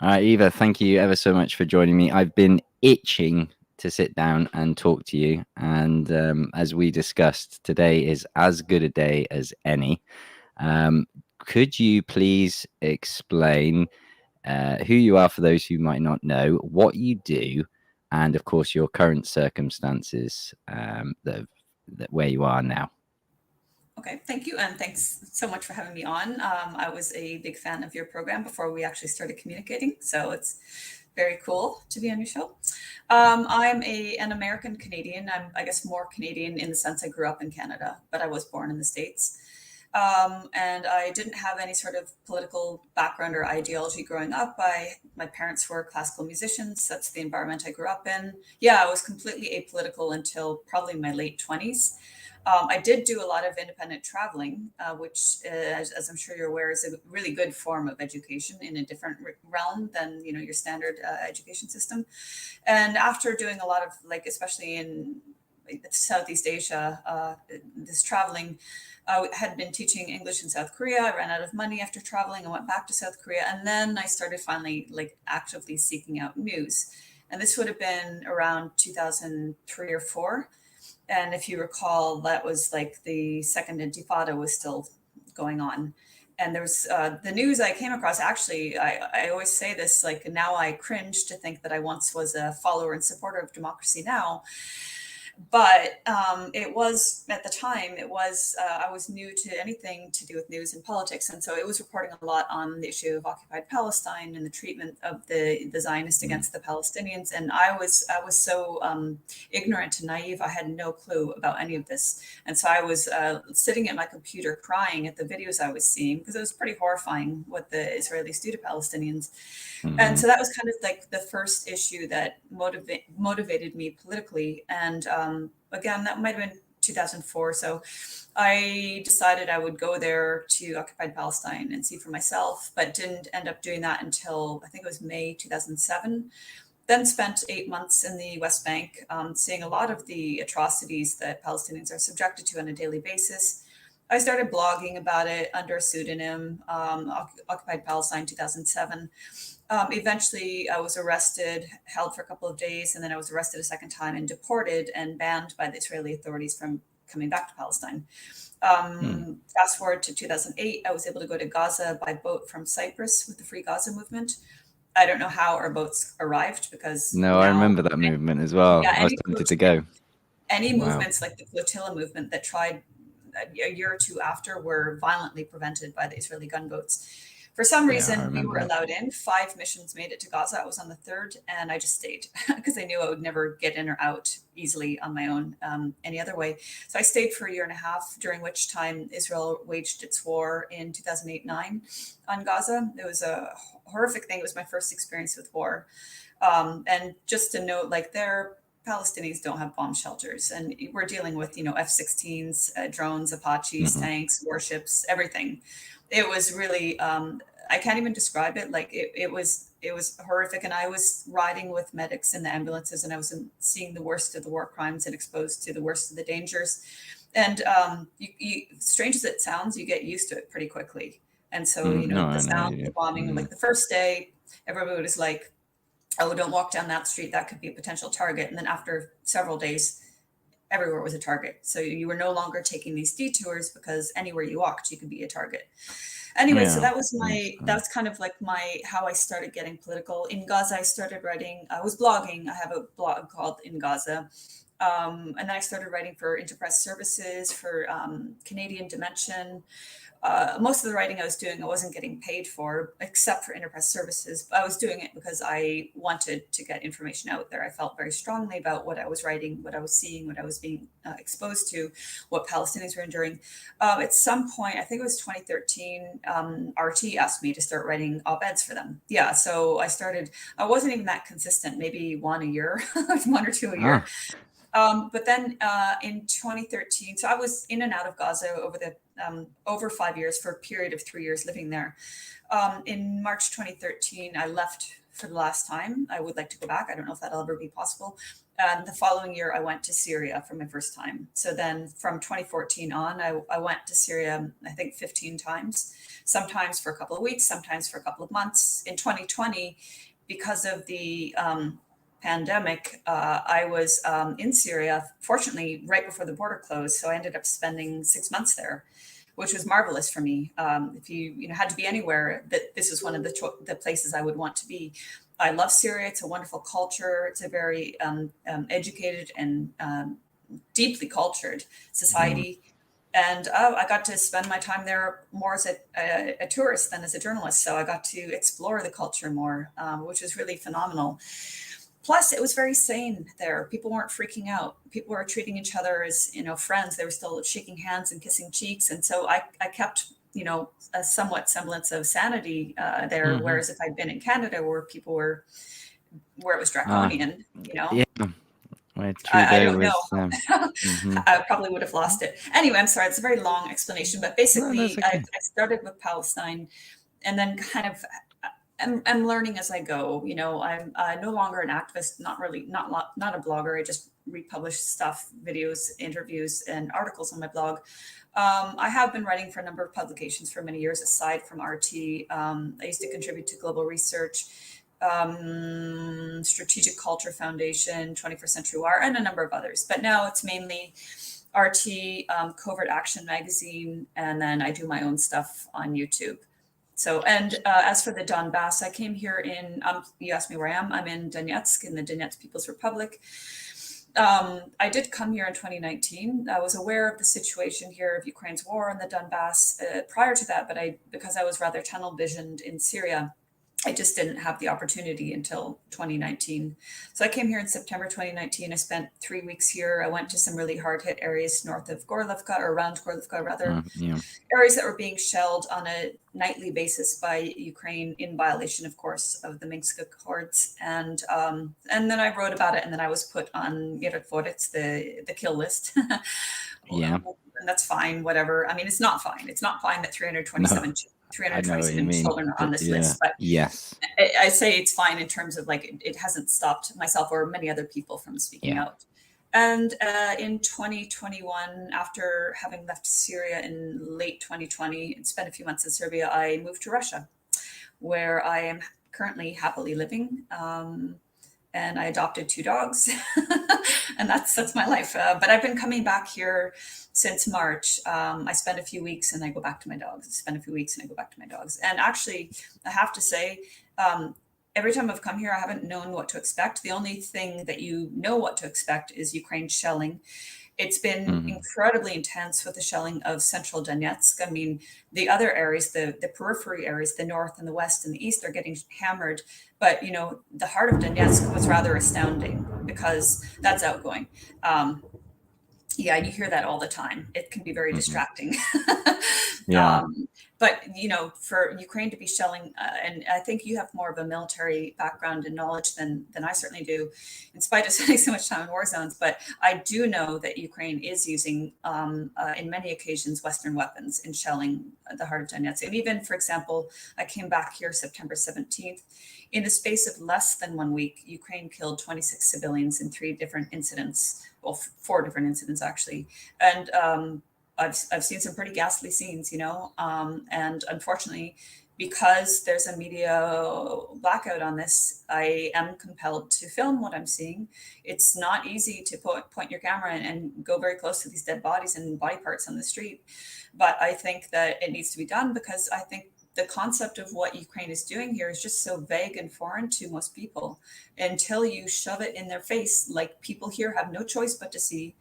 All right, Eva, thank you ever so much for joining me. I've been itching to sit down and talk to you. And as we discussed, today is as good a day as any. Um, could you please explain who you are for those who might not know, what you do, and of course, your current circumstances that where you are now? Okay, thank you, and thanks so much for having me on. I was a big fan of your program before we actually started communicating, so it's very cool to be on your show. I'm an American Canadian. I guess, more Canadian in the sense I grew up in Canada, but I was born in the States. And I didn't have any sort of political background or ideology growing up. My parents were classical musicians. That's the environment I grew up in. Yeah, I was completely apolitical until probably my late 20s. I did do a lot of independent traveling, which, as I'm sure you're aware, is a really good form of education in a different realm than your standard education system. And after doing a lot of, like, especially in Southeast Asia, this traveling, I had been teaching English in South Korea. I ran out of money after traveling. I went back to South Korea, and then I started finally, like, actively seeking out news. And this would have been around 2003 or four. And if you recall, that was like the second intifada was still going on. And there was the news I came across. Actually, I always say this, like, now I cringe to think that I once was a follower and supporter of Democracy Now! But it was, at the time, it was I was new to anything to do with news and politics, and so it was reporting a lot on the issue of occupied Palestine and the treatment of the Zionists against the Palestinians. And I was so ignorant and naive. I had no clue about any of this, and so I was sitting at my computer crying at the videos I was seeing, because it was pretty horrifying what the Israelis do to Palestinians. And Mm-hmm. so that was kind of like the first issue that motivated me politically. And again, that might have been 2004. So I decided I would go there to occupied Palestine and see for myself, but didn't end up doing that until I think it was May 2007. Then spent 8 months in the West Bank, seeing a lot of the atrocities that Palestinians are subjected to on a daily basis. I started blogging about it under a pseudonym, Occupied Palestine 2007. Eventually, I was arrested, held for a couple of days, and then I was arrested a second time and deported and banned by the Israeli authorities from coming back to Palestine. Fast forward to 2008, I was able to go to Gaza by boat from Cyprus with the Free Gaza movement. I don't know how our boats arrived, because No, I now, remember that movement as well. yeah, I was tempted to go. any Wow. movements like the flotilla movement that tried a year or two after were violently prevented by the Israeli gunboats. For some Yeah, I reason, we remember were that. allowed in. Five missions made it to Gaza. I was on the third, and I just stayed because I knew I would never get in or out easily on my own any other way. So I stayed for a year and a half, during which time Israel waged its war in 2008-9 on Gaza. It was a horrific thing. It was my first experience with war. And just to note, like, their Palestinians don't have bomb shelters, and we're dealing with F-16s, drones, Apaches, Hmm. tanks, warships, everything. It was really I can't even describe it. Like, it was horrific, and I was riding with medics in the ambulances, and I was seeing the worst of the war crimes and exposed to the worst of the dangers. And strange as it sounds, you get used to it pretty quickly. And so, No, the I know sound, you the do. bombing, Mm. like the first day, everybody was like, oh, don't walk down that street. That could be a potential target. And then after several days, everywhere was a target. So you were no longer taking these detours, because anywhere you walked, you could be a target. Anyway, so Yeah, that was I that understand. was kind of like my how I started getting political. In Gaza, I started writing. I was blogging. I have a blog called In Gaza. And then I started writing for Enterprise Services, for Canadian Dimension. Most of the writing I was doing, I wasn't getting paid for, except for enterprise services. I was doing it because I wanted to get information out there. I felt very strongly about what I was writing, what I was seeing, what I was being exposed to, what Palestinians were enduring. At some point, I think it was 2013, RT asked me to start writing op-eds for them. Yeah, so I started. I wasn't even that consistent, maybe one a year, one or two a year. Ah, But then in 2013, so I was in and out of Gaza over the over 5 years, for a period of 3 years living there. In March 2013, I left for the last time. I would like to go back. I don't know if that'll ever be possible. And the following year, I went to Syria for my first time. So then from 2014 on, I went to Syria, I think 15 times. sometimes for a couple of weeks, sometimes for a couple of months. In 2020, because of the pandemic, I was in Syria, fortunately, right before the border closed. So I ended up spending 6 months there, which was marvelous for me. If you had to be anywhere, that this was one of the places I would want to be. I love Syria. It's a wonderful culture. It's a very educated and deeply cultured society. And I got to spend my time there more as a tourist than as a journalist. So I got to explore the culture more, which was really phenomenal. Plus, it was very sane there. People weren't freaking out. People were treating each other as, friends. They were still shaking hands and kissing cheeks. And so I kept, a somewhat semblance of sanity there. Mm-hmm. Whereas if I'd been in Canada where where it was draconian, Yeah. Where I Trudeau don't know. mm-hmm. I probably would have lost it. Anyway, I'm sorry. It's a very long explanation, but basically No, that's okay. I started with Palestine and then kind of I'm learning as I go. I'm no longer an activist, not a blogger. I just republish stuff, videos, interviews, and articles on my blog. I have been writing for a number of publications for many years, aside from RT. I used to contribute to Global Research, Strategic Culture Foundation, 21st Century Wire, and a number of others. But now it's mainly RT, Covert Action Magazine, and then I do my own stuff on YouTube. So, and as for the Donbass, I came here you asked me where I am. I'm in Donetsk, in the Donetsk People's Republic. I did come here in 2019. I was aware of the situation here of Ukraine's war in the Donbass prior to that, but because I was rather tunnel visioned in Syria, I just didn't have the opportunity until 2019. So I came here in September 2019. I spent 3 weeks here. I went to some really hard hit areas north of Gorlivka, or around Gorlivka rather, areas that were being shelled on a nightly basis by Ukraine in violation, of course, of the Minsk Accords. And then I wrote about it, and then I was put on Mirotvorets, the kill list. Yeah. And that's fine, whatever. I mean, it's not fine. It's not fine that 327 children are on this list, but yes, I say it's fine in terms of it hasn't stopped myself or many other people from speaking out. And in 2021, after having left Syria in late 2020 and spent a few months in Serbia, I moved to Russia, where I am currently happily living. And I adopted 2 dogs, and that's my life. But I've been coming back here since March. I spend a few weeks and I go back to my dogs. I spend a few weeks and I go back to my dogs. And actually, I have to say, every time I've come here, I haven't known what to expect. The only thing that you know what to expect is Ukraine shelling. It's been incredibly intense with the shelling of central Donetsk. I mean, the other areas, the periphery areas, the north and the west and the east are getting hammered. But, the heart of Donetsk was rather astounding because that's outgoing. Yeah, you hear that all the time. It can be very distracting. Yeah. But, for Ukraine to be shelling, and I think you have more of a military background and knowledge than I certainly do, in spite of spending so much time in war zones. But I do know that Ukraine is using, in many occasions, Western weapons in shelling the heart of Donetsk. And even, for example, I came back here September 17th. In the space of less than 1 week, Ukraine killed 26 civilians in 3 different incidents. Well, 4 different incidents, actually. And I've seen some pretty ghastly scenes, and unfortunately, because there's a media blackout on this, I am compelled to film what I'm seeing. It's not easy to point your camera and go very close to these dead bodies and body parts on the street. But I think that it needs to be done because I think the concept of what Ukraine is doing here is just so vague and foreign to most people. Until you shove it in their face, like people here have no choice but to see,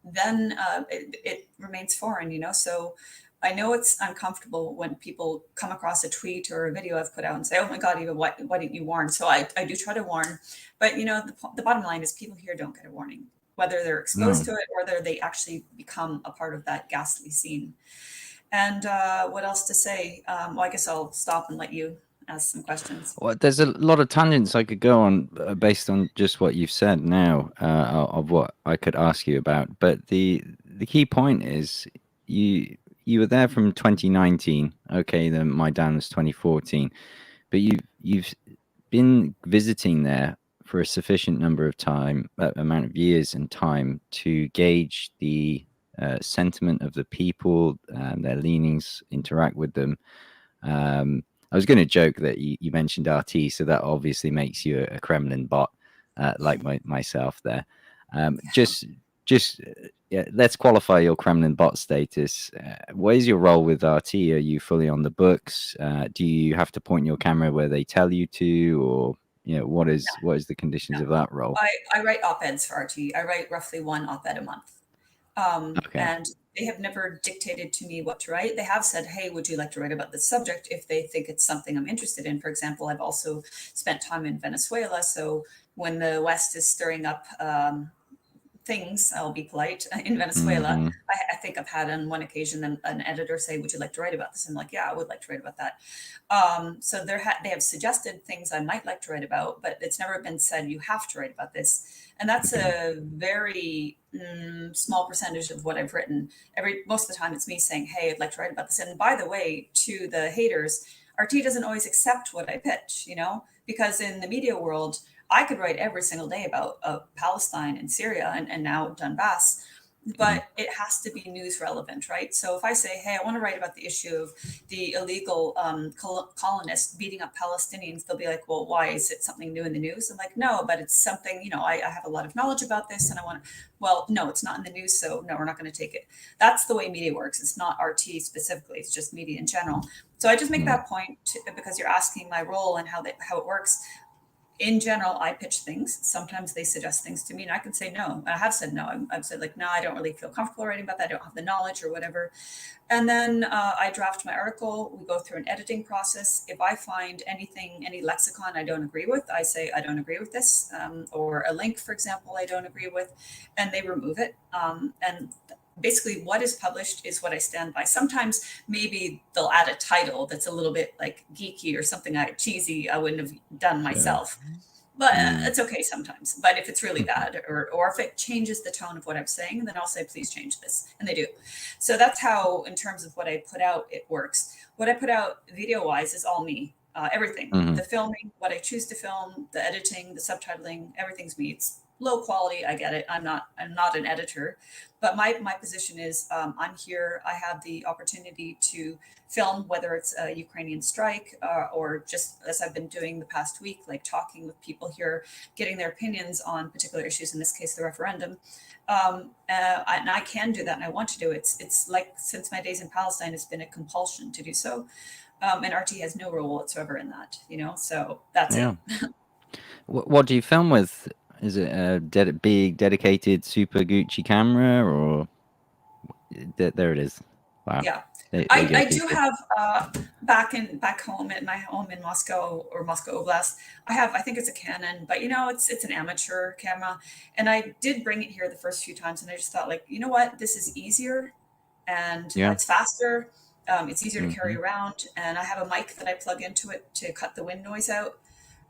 then it remains foreign, So I know it's uncomfortable when people come across a tweet or a video I've put out and say, oh my God, Eva, why didn't you warn? So I do try to warn. But, the bottom line is people here don't get a warning, whether they're exposed to it or whether they actually become a part of that ghastly scene. And what else to say? Well, I guess I'll stop and let you ask some questions. Well, there's a lot of tangents I could go on based on just what you've said now of what I could ask you about. But the key point is you were there from 2019. Okay, then Maidan was 2014, but you've been visiting there for a sufficient number of amount of years and time to gauge the sentiment of the people, their leanings, interact with them. I was going to joke that you mentioned RT, so that obviously makes you a Kremlin bot, like myself there. Just yeah, let's qualify your Kremlin bot status. What is your role with RT? Are you fully on the books? Do you have to point your camera where they tell you to, or what is the conditions of that role? I write op-eds for RT. I write roughly one op-ed a month. Okay. And they have never dictated to me what to write. They have said, hey, would you like to write about this subject if they think it's something I'm interested in? For example, I've also spent time in Venezuela. So when the West is stirring up things, I'll be polite, in Venezuela, Mm-hmm. I think I've had on one occasion an editor say, would you like to write about this? I'm like, yeah, I would like to write about that. So they have suggested things I might like to write about, but it's never been said you have to write about this. And that's a very small percentage of what I've written. Most of the time it's me saying, hey, I'd like to write about this. And by the way, to the haters, RT doesn't always accept what I pitch, because in the media world, I could write every single day about Palestine and Syria and now Donbass, but it has to be news relevant, right? So if I say, hey, I want to write about the issue of the illegal colonists beating up Palestinians, they'll be like, well, why? Is it something new in the news? I'm like, no, but it's something, I have a lot of knowledge about this and I want to, well, no, it's not in the news. So no, we're not going to take it. That's the way media works. It's not RT specifically. It's just media in general. So I just make that point because you're asking my role and how it works. In general, I pitch things. Sometimes they suggest things to me and I can say no. I have said no. I've said like, no, I don't really feel comfortable writing about that. I don't have the knowledge or whatever. And then I draft my article. We go through an editing process. If I find any lexicon I don't agree with, I say, I don't agree with this, or a link, for example, I don't agree with, and they remove it. And basically what is published is what I stand by. Sometimes maybe they'll add a title that's a little bit like geeky or something cheesy I wouldn't have done myself. But it's okay sometimes. But if it's really bad or if it changes the tone of what I'm saying, then I'll say, please change this. And they do. So that's how, in terms of what I put out, it works. What I put out video wise is all me. Everything, the filming, what I choose to film, the editing, the subtitling, everything's me. It's low quality. I get it. I'm not an editor, but my position is I'm here. I have the opportunity to film, whether it's a Ukrainian strike or just as I've been doing the past week, like talking with people here, getting their opinions on particular issues, in this case, the referendum. And I can do that and I want to do it. It's like since my days in Palestine, it's been a compulsion to do so. And RT has no role whatsoever in that, so that's it. What do you film with? Is it a big, dedicated, super Gucci camera, or there it is? Wow. Yeah, There you go, I do people. have back home at my home in Moscow or Moscow Oblast. I think it's a Canon, but it's an amateur camera, and I did bring it here the first few times, and I just thought like, you know what, this is easier, and Yeah. it's faster. It's easier to carry around, and I have a mic that I plug into it to cut the wind noise out.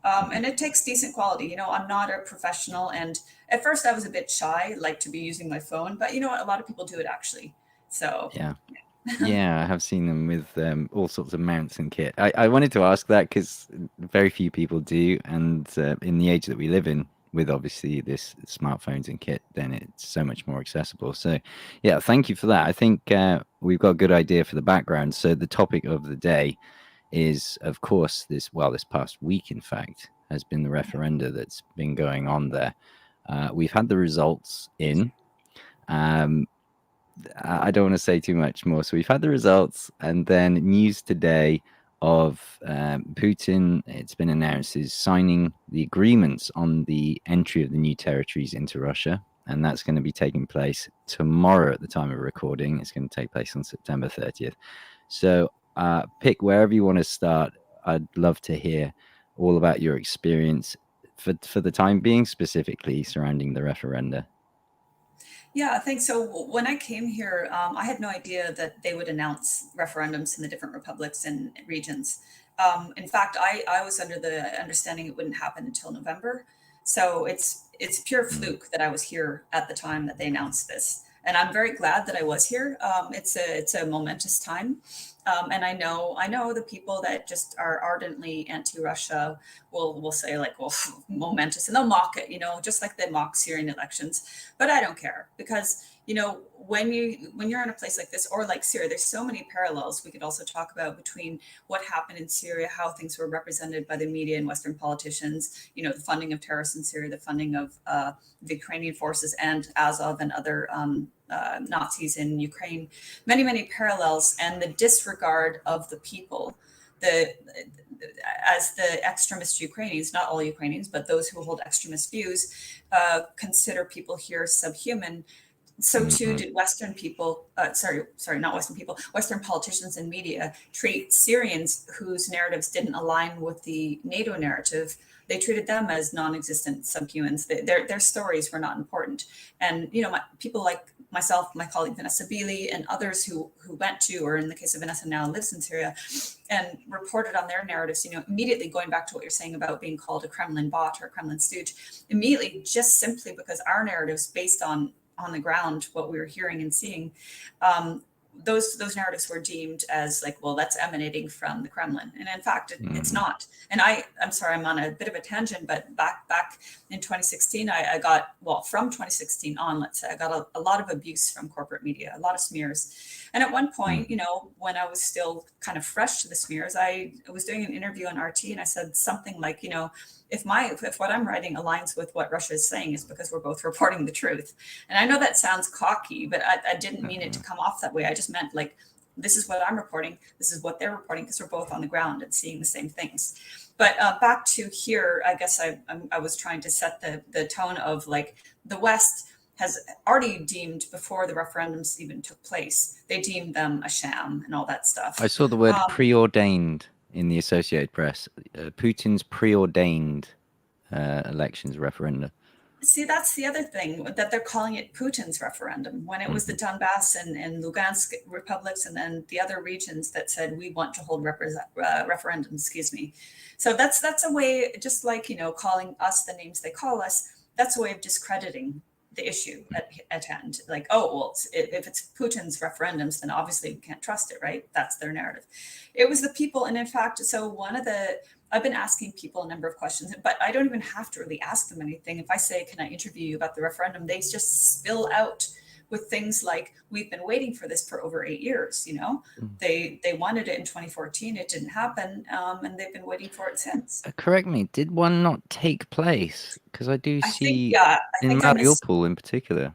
And it takes decent quality. I'm not a professional. And at first I was a bit shy, like to be using my phone, but you know what? A lot of people do it actually. So Yeah. Yeah, I have seen them with all sorts of mounts and kit. I wanted to ask that because very few people do. And in the age that we live in, with obviously this smartphones and kit, then it's so much more accessible. So, yeah, thank you for that. I think we've got a good idea for the background. So the topic of the day is, of course, this past week, in fact, has been the referenda that's been going on there. We've had the results in. I don't want to say too much more. So we've had the results, and then news today of Putin. It's been announced is signing the agreements on the entry of the new territories into Russia, and that's going to be taking place tomorrow at the time of recording. It's going to take place on September 30th. So pick wherever you want to start. I'd love to hear all about your experience for the time being, specifically surrounding the referenda. yeah, thanks. So when I came here, I had no idea that they would announce referendums in the different republics and regions. In fact, I was under the understanding it wouldn't happen until November. So it's pure fluke that I was here at the time that they announced this, and I'm very glad that I was here. It's a momentous time. And I know the people that just are ardently anti-Russia will say like, well, momentous, and they'll mock it, just like they mock Syrian elections. But I don't care, because when you're in a place like this, or like Syria, there's so many parallels we could also talk about between what happened in Syria, how things were represented by the media and Western politicians, the funding of terrorists in Syria, the funding of the Ukrainian forces and Azov and other Nazis in Ukraine, many, many parallels, and the disregard of the people. As the extremist Ukrainians, not all Ukrainians, but those who hold extremist views, consider people here subhuman. So too did Western people, not Western people, Western politicians and media treat Syrians whose narratives didn't align with the NATO narrative. They treated them as non-existent subhumans. Their stories were not important. And, people like myself, my colleague Vanessa Beeley, and others who went to, or in the case of Vanessa now lives in Syria, and reported on their narratives, immediately going back to what you're saying about being called a Kremlin bot or a Kremlin stooge, immediately, just simply because our narratives based on the ground, what we were hearing and seeing, those narratives were deemed as like, well, that's emanating from the Kremlin, and in fact, it's not. And I'm sorry, I'm on a bit of a tangent, but back in 2016, I got, well, from 2016 on, let's say, I got a lot of abuse from corporate media, a lot of smears. And at one point, when I was still kind of fresh to the smears, I was doing an interview on RT, and I said something like, if what I'm writing aligns with what Russia is saying, is because we're both reporting the truth. And I know that sounds cocky, but I didn't mean it to come off that way. I just meant like, this is what I'm reporting, this is what they're reporting, because we're both on the ground and seeing the same things. But back to here, I guess I was trying to set the tone of like, the West has already deemed, before the referendums even took place, they deemed them a sham and all that stuff. I saw the word preordained in the Associated Press. Putin's preordained elections referendum. See, that's the other thing, that they're calling it Putin's referendum, when it was the Donbass and Lugansk republics, and then the other regions that said, we want to hold referendums, excuse me. So that's a way, just like, calling us the names they call us, that's a way of discrediting the issue at hand. Like, oh, well, if it's Putin's referendums, then obviously we can't trust it, right? That's their narrative. It was the people. And in fact, so I've been asking people a number of questions, but I don't even have to really ask them anything. If I say, can I interview you about the referendum, they just spill out with things like, we've been waiting for this for over 8 years. They wanted it in 2014, it didn't happen, and they've been waiting for it since. Correct me, did one not take place? Because I do see in I Mariupol in particular.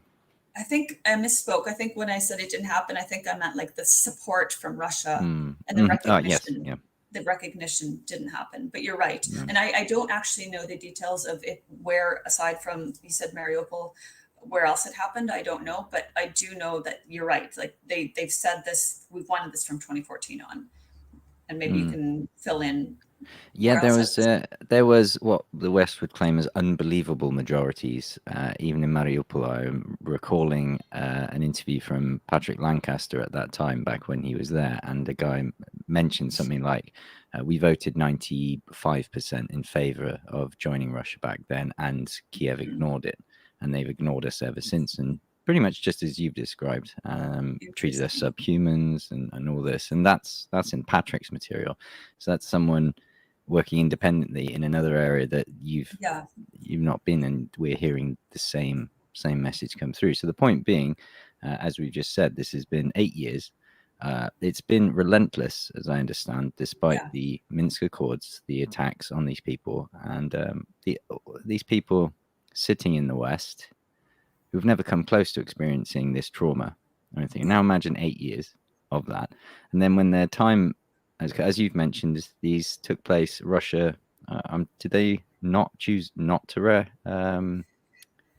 I think I misspoke. I think when I said it didn't happen, I think I meant like the support from Russia and the recognition. Oh, yes. Yeah. The recognition didn't happen, but you're right. And I don't actually know the details of it, where, aside from, you said Mariupol, where else it happened, I don't know, but I do know that you're right. Like they've said this, we've wanted this from 2014 on, and maybe you can fill in. Yeah, there was what the West would claim as unbelievable majorities, even in Mariupol. I'm recalling an interview from Patrick Lancaster at that time, back when he was there, and the guy mentioned something like, we voted 95% in favor of joining Russia back then, and Kiev ignored it, and they've ignored us ever since. And pretty much just as you've described, treated us subhumans and all this. And that's in Patrick's material. So that's someone working independently in another area that you've not been, and we're hearing the same message come through. So the point being, as we've just said, this has been 8 years. It's been relentless, as I understand, despite the Minsk Accords, the attacks on these people, and these people sitting in the West who've never come close to experiencing this trauma or anything. Now imagine 8 years of that, and then when their time, as you've mentioned, these took place, Russia, did they not choose not to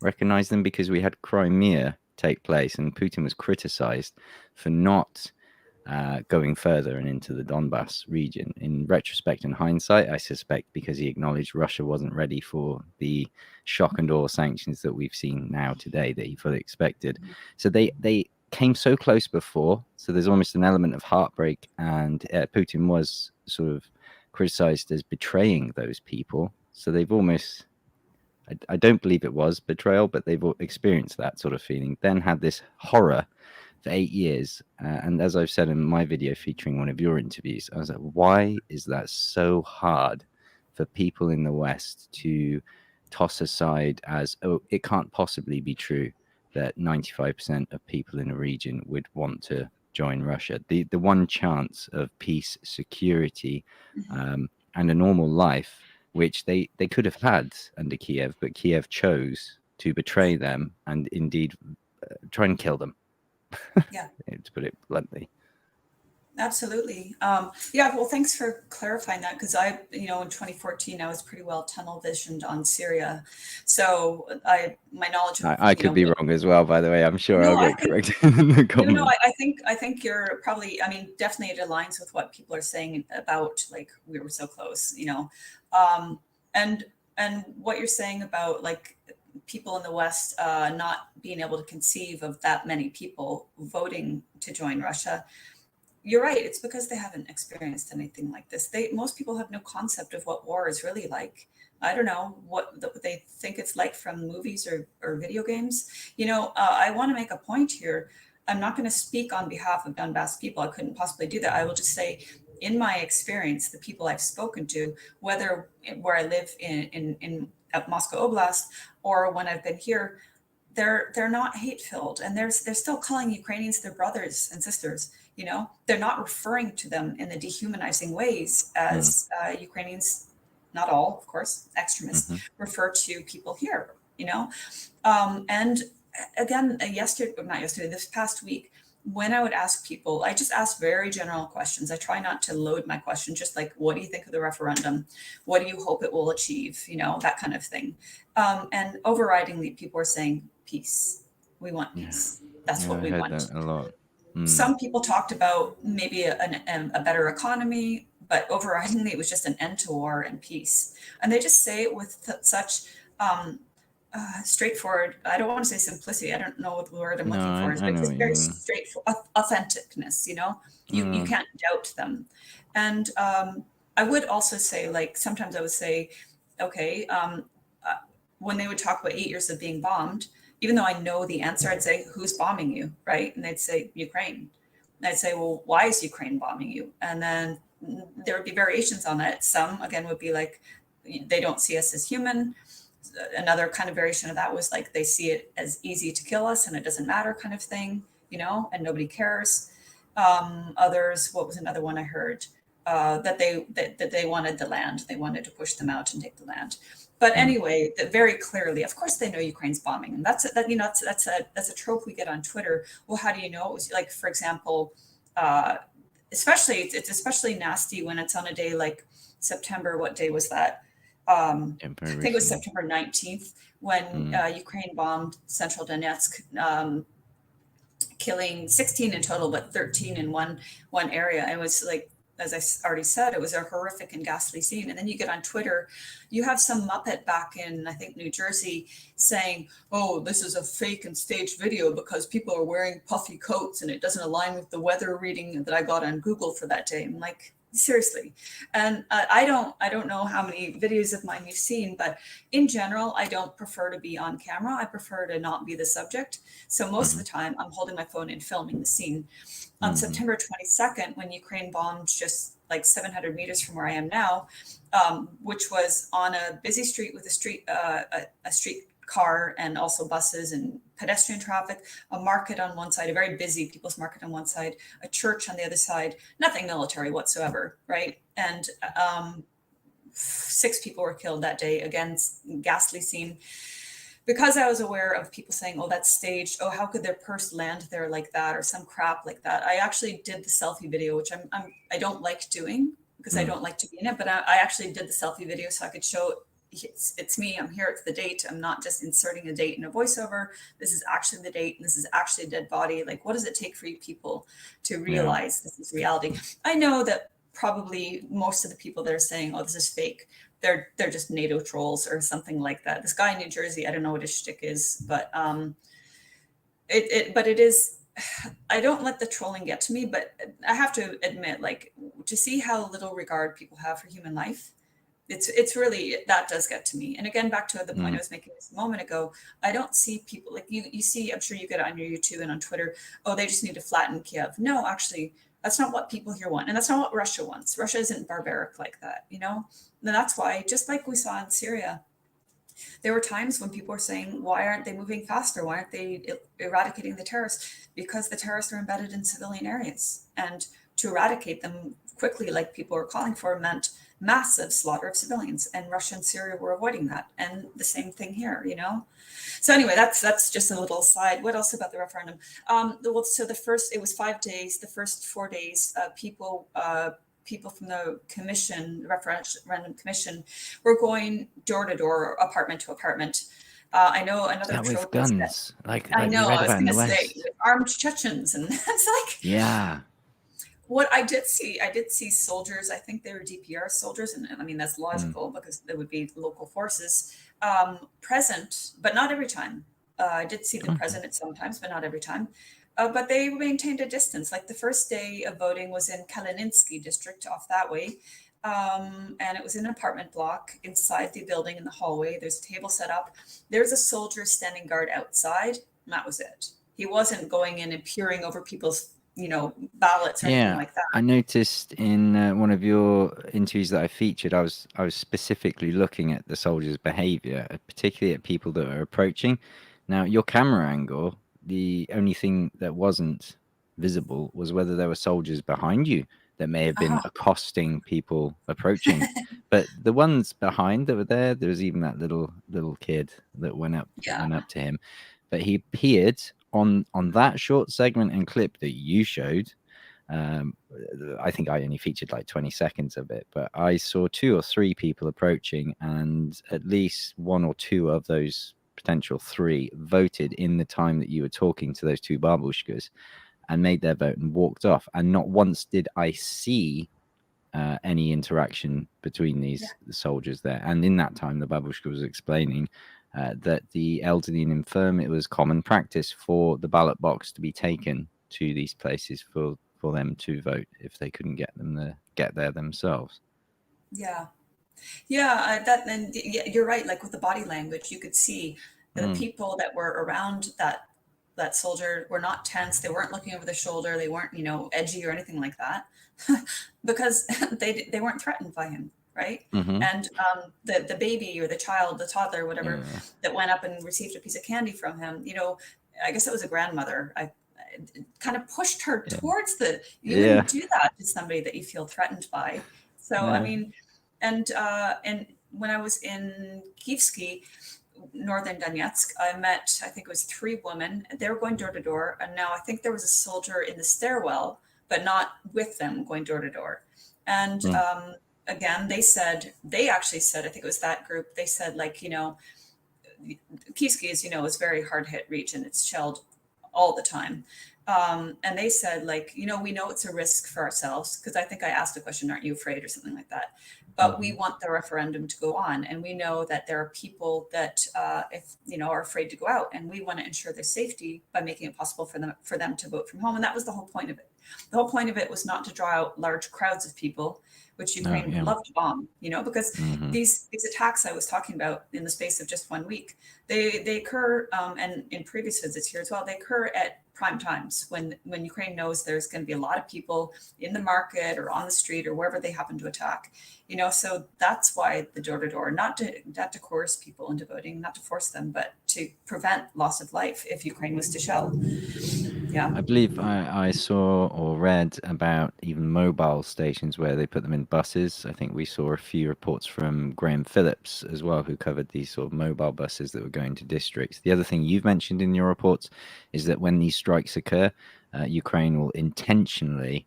recognize them? Because we had Crimea take place, and Putin was criticized for not going further and into the Donbass region. In retrospect and hindsight, I suspect because he acknowledged Russia wasn't ready for the shock and awe sanctions that we've seen now today that he fully expected. So they came so close before, so there's almost an element of heartbreak, and Putin was sort of criticized as betraying those people. So they've almost, I don't believe it was betrayal, but they've experienced that sort of feeling, then had this horror for 8 years. And as I've said in my video featuring one of your interviews, I was like, why is that so hard for people in the West to toss aside as, oh, it can't possibly be true that 95% of people in a region would want to join Russia? The one chance of peace, security, and a normal life, which they could have had under Kiev, but Kiev chose to betray them and indeed try and kill them. Yeah. To put it bluntly. Absolutely. Yeah, well, thanks for clarifying that, because in 2014, I was pretty well tunnel visioned on Syria. So my knowledge of, I could be wrong as well, by the way. I'm sure I'll get corrected in the comments. No, I think you're probably, I mean, definitely it aligns with what people are saying about, like, we were so close, and what you're saying about, like, people in the West not being able to conceive of that many people voting to join Russia. You're right. It's because they haven't experienced anything like this. Most people have no concept of what war is really like. I don't know what they think it's like from movies or video games. I want to make a point here. I'm not going to speak on behalf of Donbass people. I couldn't possibly do that. I will just say, in my experience, the people I've spoken to, whether where I live in at Moscow Oblast or when I've been here, they're not hate-filled, and they're still calling Ukrainians their brothers and sisters. They're not referring to them in the dehumanizing ways as Ukrainians, not all, of course, extremists, refer to people here. And again, this past week, when I would ask people, I just ask very general questions. I try not to load my question, just like, what do you think of the referendum? What do you hope it will achieve? That kind of thing. And overridingly, people are saying peace. We want peace. That's what we want. That a lot. Some people talked about maybe a better economy, but overridingly, it was just an end to war and peace. And they just say it with such straightforward. I don't want to say simplicity. I don't know what the word I'm looking for is, but it's very straightforward authenticness. You can't doubt them. And I would also say, like, sometimes I would say, okay, when they would talk about 8 years of being bombed, even though I know the answer, I'd say, who's bombing you, right? And they'd say, Ukraine. And I'd say, well, why is Ukraine bombing you? And then there would be variations on that. Some, again, would be like, they don't see us as human. Another kind of variation of that was like, they see it as easy to kill us and it doesn't matter kind of thing, and nobody cares. Others, what was another one I heard? That they wanted the land. They wanted to push them out and take the land. But anyway, very clearly, of course, they know Ukraine's bombing, and that's a trope we get on Twitter. Well, how do you know? It was like, for example, it's especially nasty when it's on a day like September. What day was that? I think it was September 19th when Ukraine bombed central Donetsk, killing 16 in total, but 13 in one area. It was like, as I already said, it was a horrific and ghastly scene. And then you get on Twitter, you have some Muppet back in, I think, New Jersey saying, oh, this is a fake and staged video because people are wearing puffy coats and it doesn't align with the weather reading that I got on Google for that day. I'm like, seriously. And I don't know how many videos of mine you've seen, but in general, I don't prefer to be on camera. I prefer to not be the subject. So most of the time I'm holding my phone and filming the scene. On September 22nd, when Ukraine bombed just like 700 meters from where I am now, which was on a busy street with a streetcar and also buses and pedestrian traffic, a market on one side, a very busy people's market on one side, a church on the other side, nothing military whatsoever, right? And 6 people were killed that day. Again, ghastly scene. Because I was aware of people saying, oh, that's staged. Oh, how could their purse land there like that, or some crap like that? I actually did the selfie video, which I don't like doing because I don't like to be in it. But I actually did the selfie video so I could show it's me. I'm here. It's the date. I'm not just inserting a date in a voiceover. This is actually the date, and this is actually a dead body. Like, what does it take for you people to realize this is reality? I know that probably most of the people that are saying, oh, this is fake, they're just NATO trolls or something like that. This guy in New Jersey, I don't know what his shtick is, but it is. I don't let the trolling get to me, but I have to admit, like, to see how little regard people have for human life it's really, that does get to me. And again, back to the point I Mm. was making just a moment ago, I don't see people like you see, I'm sure you get it on your YouTube and on Twitter, oh, they just need to flatten Kiev. No, actually, that's not what people here want, and that's not what Russia wants. Russia isn't barbaric like that, you know. And that's why, just like we saw in Syria, there were times when people were saying, why aren't they moving faster? Why aren't they eradicating the terrorists? Because the terrorists are embedded in civilian areas. And to eradicate them quickly, like people were calling for, meant massive slaughter of civilians. And Russia and Syria were avoiding that. And the same thing here, you know? So anyway, that's just a little side. What else about the referendum? Well, so the first, it was 5 days. The first 4 days, people from the commission, the referendum commission, were going door to door, apartment to apartment. I know Is another that with trope is that, guns, I like we know, read I was about in going the to say West? armed Chechens, and it's like, Yeah. what I did see soldiers. I think they were DPR soldiers, and I mean that's Mm. logical because there would be local forces present, but not every time. I did see them Okay. present at sometimes, but not every time. But they maintained a distance. Like the first day of voting was in Kalininsky district, off that way, and it was in an apartment block inside the building in the hallway. There's a table set up. There's a soldier standing guard outside, and that was it. He wasn't going in and peering over people's, ballots or anything Yeah, like that. I noticed in one of your interviews that I featured, I was specifically looking at the soldiers' behavior, particularly at people that are approaching. Now, your camera angle, the only thing that wasn't visible was whether there were soldiers behind you that may have been Uh-huh. accosting people approaching. But the ones behind that were there was even that little kid that Yeah. went up to him. But he appeared on that short segment and clip that you showed. um, I think I only featured like 20 seconds of it, but I saw 2 or 3 people approaching, and at least 1 or 2 of those potential 3 voted in the time that you were talking to those 2 babushkas and made their vote and walked off. And not once did I see any interaction between Yeah. these soldiers there. And in that time, the babushka was explaining that the elderly and infirm, it was common practice for the ballot box to be taken to these places for them to vote if they couldn't get there themselves. Yeah. Yeah, that and yeah, you're right. Like with the body language, you could see the Mm. people that were around that soldier were not tense. They weren't looking over the shoulder. They weren't, edgy or anything like that, because they weren't threatened by him, right? Hmm. And the baby or the child, the toddler, whatever, Yeah. that went up and received a piece of candy from him, I guess it was a grandmother. I kind of pushed her Yeah. towards you Yeah. wouldn't do that to somebody that you feel threatened by. So I No. mean, and when I was in Kievsky, northern Donetsk, I met, I think it was 3 women. They were going door to door, and now I think there was a soldier in the stairwell, but not with them going door to door. And Mm. again, they actually said, I think it was that group. They said, like, Kievsky, as you know, is a very hard hit region. It's shelled all the time. And they said, like, we know it's a risk for ourselves, because I think I asked a question, aren't you afraid, or something like that. But we Mhm. want the referendum to go on. And we know that there are people that, if, are afraid to go out, and we want to ensure their safety by making it possible for them to vote from home. And that was the whole point of it. The whole point of it was not to draw out large crowds of people, which Oh, Ukraine would yeah. love to bomb, because Hmm. these attacks I was talking about in the space of just 1 week, they occur, and in previous visits here as well, they occur at prime times when Ukraine knows there's going to be a lot of people in the market or on the street or wherever they happen to attack. So that's why the door to door, not to coerce people into voting, not to force them, but to prevent loss of life if Ukraine was to shell. Yeah. I believe I saw or read about even mobile stations where they put them in buses. I think we saw a few reports from Graham Phillips as well, who covered these sort of mobile buses that were going to districts. The other thing you've mentioned in your reports is that when these strikes occur, Ukraine will intentionally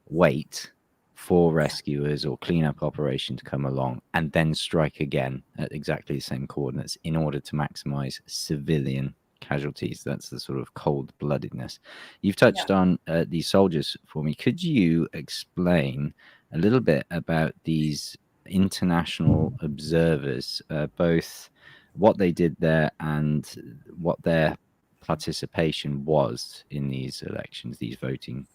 wait for Yeah. rescuers or cleanup operation to come along and then strike again at exactly the same coordinates in order to maximize civilian casualties. That's the sort of cold-bloodedness. You've Yeah. touched on these soldiers for me. Could you explain a little bit about these international observers, both what they did there and what their participation was in these elections, these voting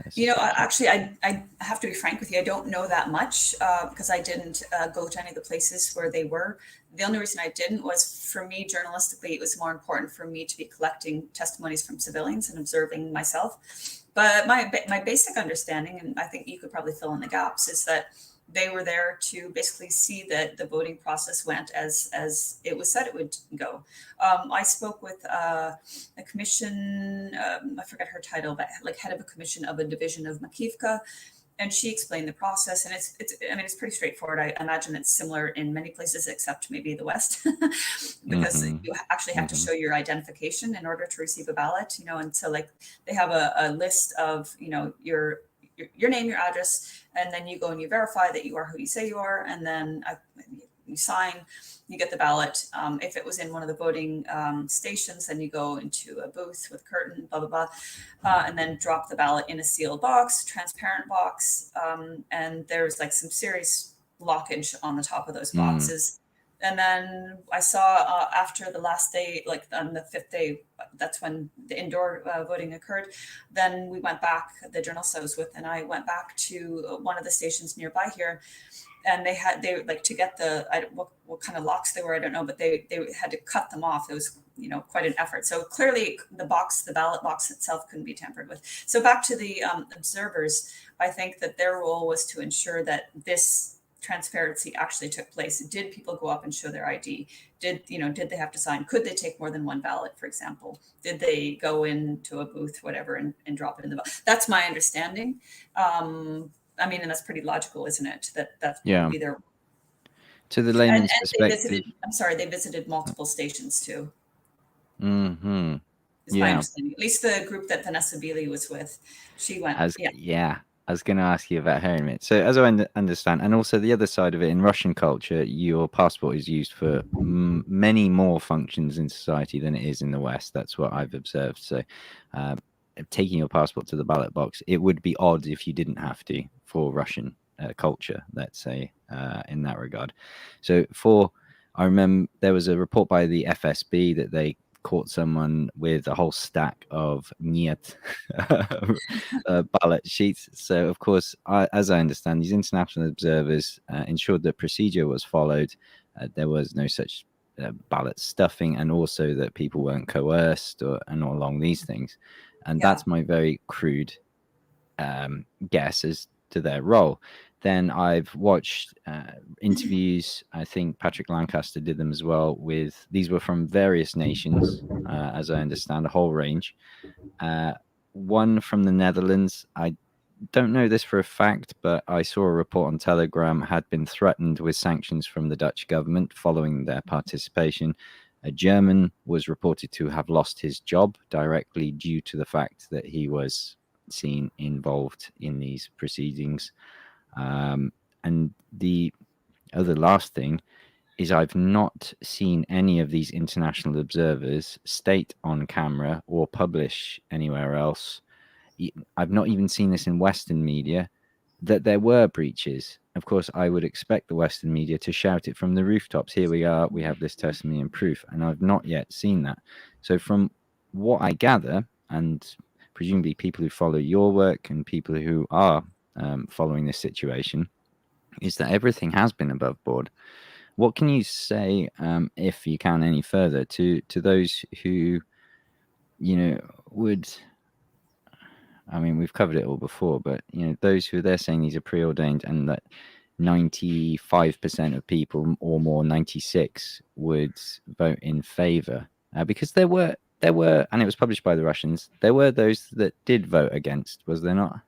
situations? Actually, I have to be frank with you. I don't know that much because I didn't go to any of the places where they were. The only reason I didn't was, for me, journalistically, it was more important for me to be collecting testimonies from civilians and observing myself. But my basic understanding, and I think you could probably fill in the gaps, is that they were there to basically see that the voting process went as it was said it would go. I spoke with a commission, I forget her title, but like head of a commission of a division of Makivka, and she explained the process. And it's pretty straightforward. I imagine it's similar in many places except maybe the West, because you actually have to show your identification in order to receive a ballot. And so like they have a list of your name, your address, and then you go and you verify that you are who you say you are, and then you sign, you get the ballot. If it was in one of the voting stations, then you go into a booth with a curtain, blah, blah, blah, and then drop the ballot in a sealed box, transparent box, and there's like some serious blockage on the top of those boxes. And then I saw after the last day, like on the fifth day, that's when the indoor voting occurred. Then we went back, the journalist I was with, and I went back to one of the stations nearby here. And they like to get what kind of locks they were, I don't know, but they had to cut them off. It was, quite an effort. So clearly the ballot box itself couldn't be tampered with. So back to the observers, I think that their role was to ensure that this transparency actually took place. Did people go up and show their ID? Did they have to sign? Could they take more than one ballot, for example? Did they go into a booth, whatever, and drop it in the ballot? That's my understanding. And that's pretty logical, isn't it? That's be their. To the layman's perspective. They visited multiple stations too. Mm-hmm. Is my understanding. At least the group that Vanessa Beeley was with, she went. I was going to ask you about her in a minute. So as I understand, and also the other side of it, in Russian culture, your passport is used for many more functions in society than it is in the West. That's what I've observed. So taking your passport to the ballot box, it would be odd if you didn't have to for Russian culture, let's say, in that regard. So I remember there was a report by the FSB that they caught someone with a whole stack of niet ballot sheets. So, of course, as I understand, these international observers ensured that procedure was followed. There was no such ballot stuffing, and also that people weren't coerced and all along these things. And that's my very crude guess as to their role. Then I've watched interviews. I think Patrick Lancaster did them as well. These were from various nations, as I understand, a whole range. One from the Netherlands. I don't know this for a fact, but I saw a report on Telegram had been threatened with sanctions from the Dutch government following their participation. A German was reported to have lost his job directly due to the fact that he was seen involved in these proceedings. And the other last thing is I've not seen any of these international observers state on camera or publish anywhere else. I've not even seen this in Western media that there were breaches. Of course, I would expect the Western media to shout it from the rooftops. Here we are. We have this testimony and proof. And I've not yet seen that. So from what I gather, and presumably people who follow your work and people who are following this situation, is that everything has been above board. What can you say, if you can, any further to those who, would, I mean, we've covered it all before, but, those who they're saying these are preordained and that 95% of people or more, 96, would vote in favor, because there were, and it was published by the Russians, there were those that did vote against, was there not?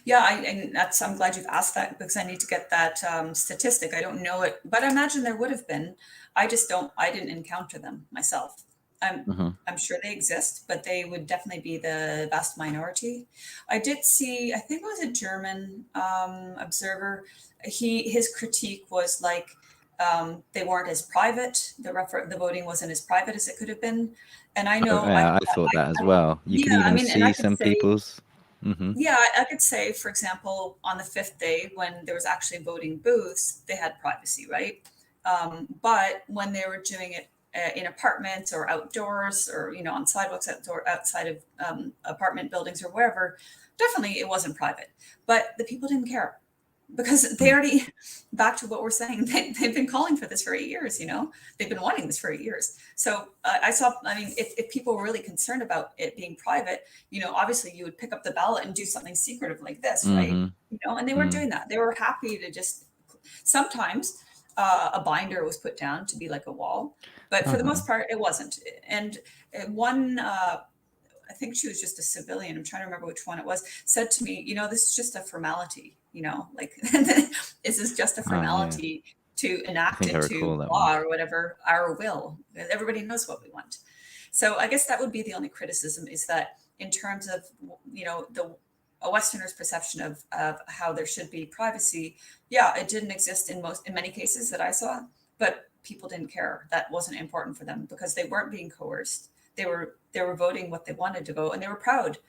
Yeah, I'm glad you've asked that, because I need to get that statistic. I don't know it, but I imagine there would have been. I didn't encounter them myself. I'm sure they exist, but they would definitely be the vast minority. I did see, I think it was a German observer. His critique was like, they weren't as private. The voting wasn't as private as it could have been. And I know I thought that as well. You could even see some people's. Mm-hmm. Yeah, I could say, for example, on the fifth day, when there was actually voting booths, they had privacy, right? But when they were doing it in apartments or outdoors, or on sidewalks outside of apartment buildings or wherever, definitely it wasn't private. But the people didn't care, because they Mm. already, back to what we're saying, they've been calling for this for 8 years. They've been wanting this for 8 years. So I mean, if people were really concerned about it being private, obviously you would pick up the ballot and do something secretive like this, right? Mm-hmm. And they weren't doing that. They were happy to just, sometimes a binder was put down to be like a wall, but for the Uh-huh. most part it wasn't. And one I think she was just a civilian, I'm trying to remember which one it was, said to me, this is just a formality, like this is just a Oh yeah, formality to I enact think I into recall that one. law or whatever our will. Everybody knows what we want. So I guess that would be the only criticism, is that in terms of, the a Westerner's perception of how there should be privacy, yeah, it didn't exist in many cases that I saw, but people didn't care. That wasn't important for them, because they weren't being coerced. They were voting what they wanted to vote, and they were proud,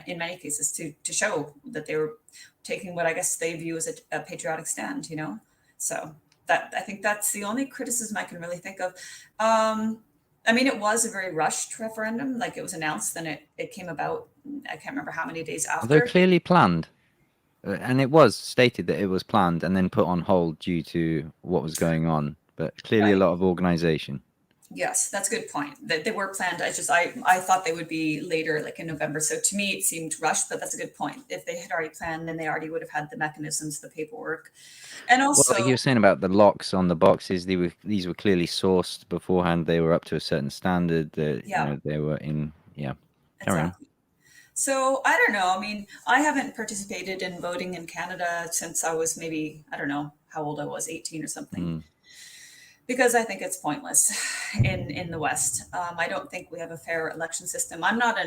in many cases, to show that they were taking what I guess they view as a patriotic stand. So that, I think that's the only criticism I can really think of. I mean, it was a very rushed referendum. Like, it was announced, then it came about. I can't remember how many days Although after. clearly planned, and it was stated that it was planned and then put on hold due to what was going on. But clearly, a Right. lot of organisation. Yes, that's a good point. That they were planned. I thought they would be later, like in November. So to me, it seemed rushed, but that's a good point. If they had already planned, then they already would have had the mechanisms, the paperwork, and Well, like you were also, saying about the locks on the boxes, these were clearly sourced beforehand. They were up to a certain standard. That yeah, they were in. Yeah, carry on. exactly. So I don't know. I mean, I haven't participated in voting in Canada since I was, maybe, I don't know how old I was, 18 or something, Mm. because I think it's pointless in the West. I don't think we have a fair election system. I'm not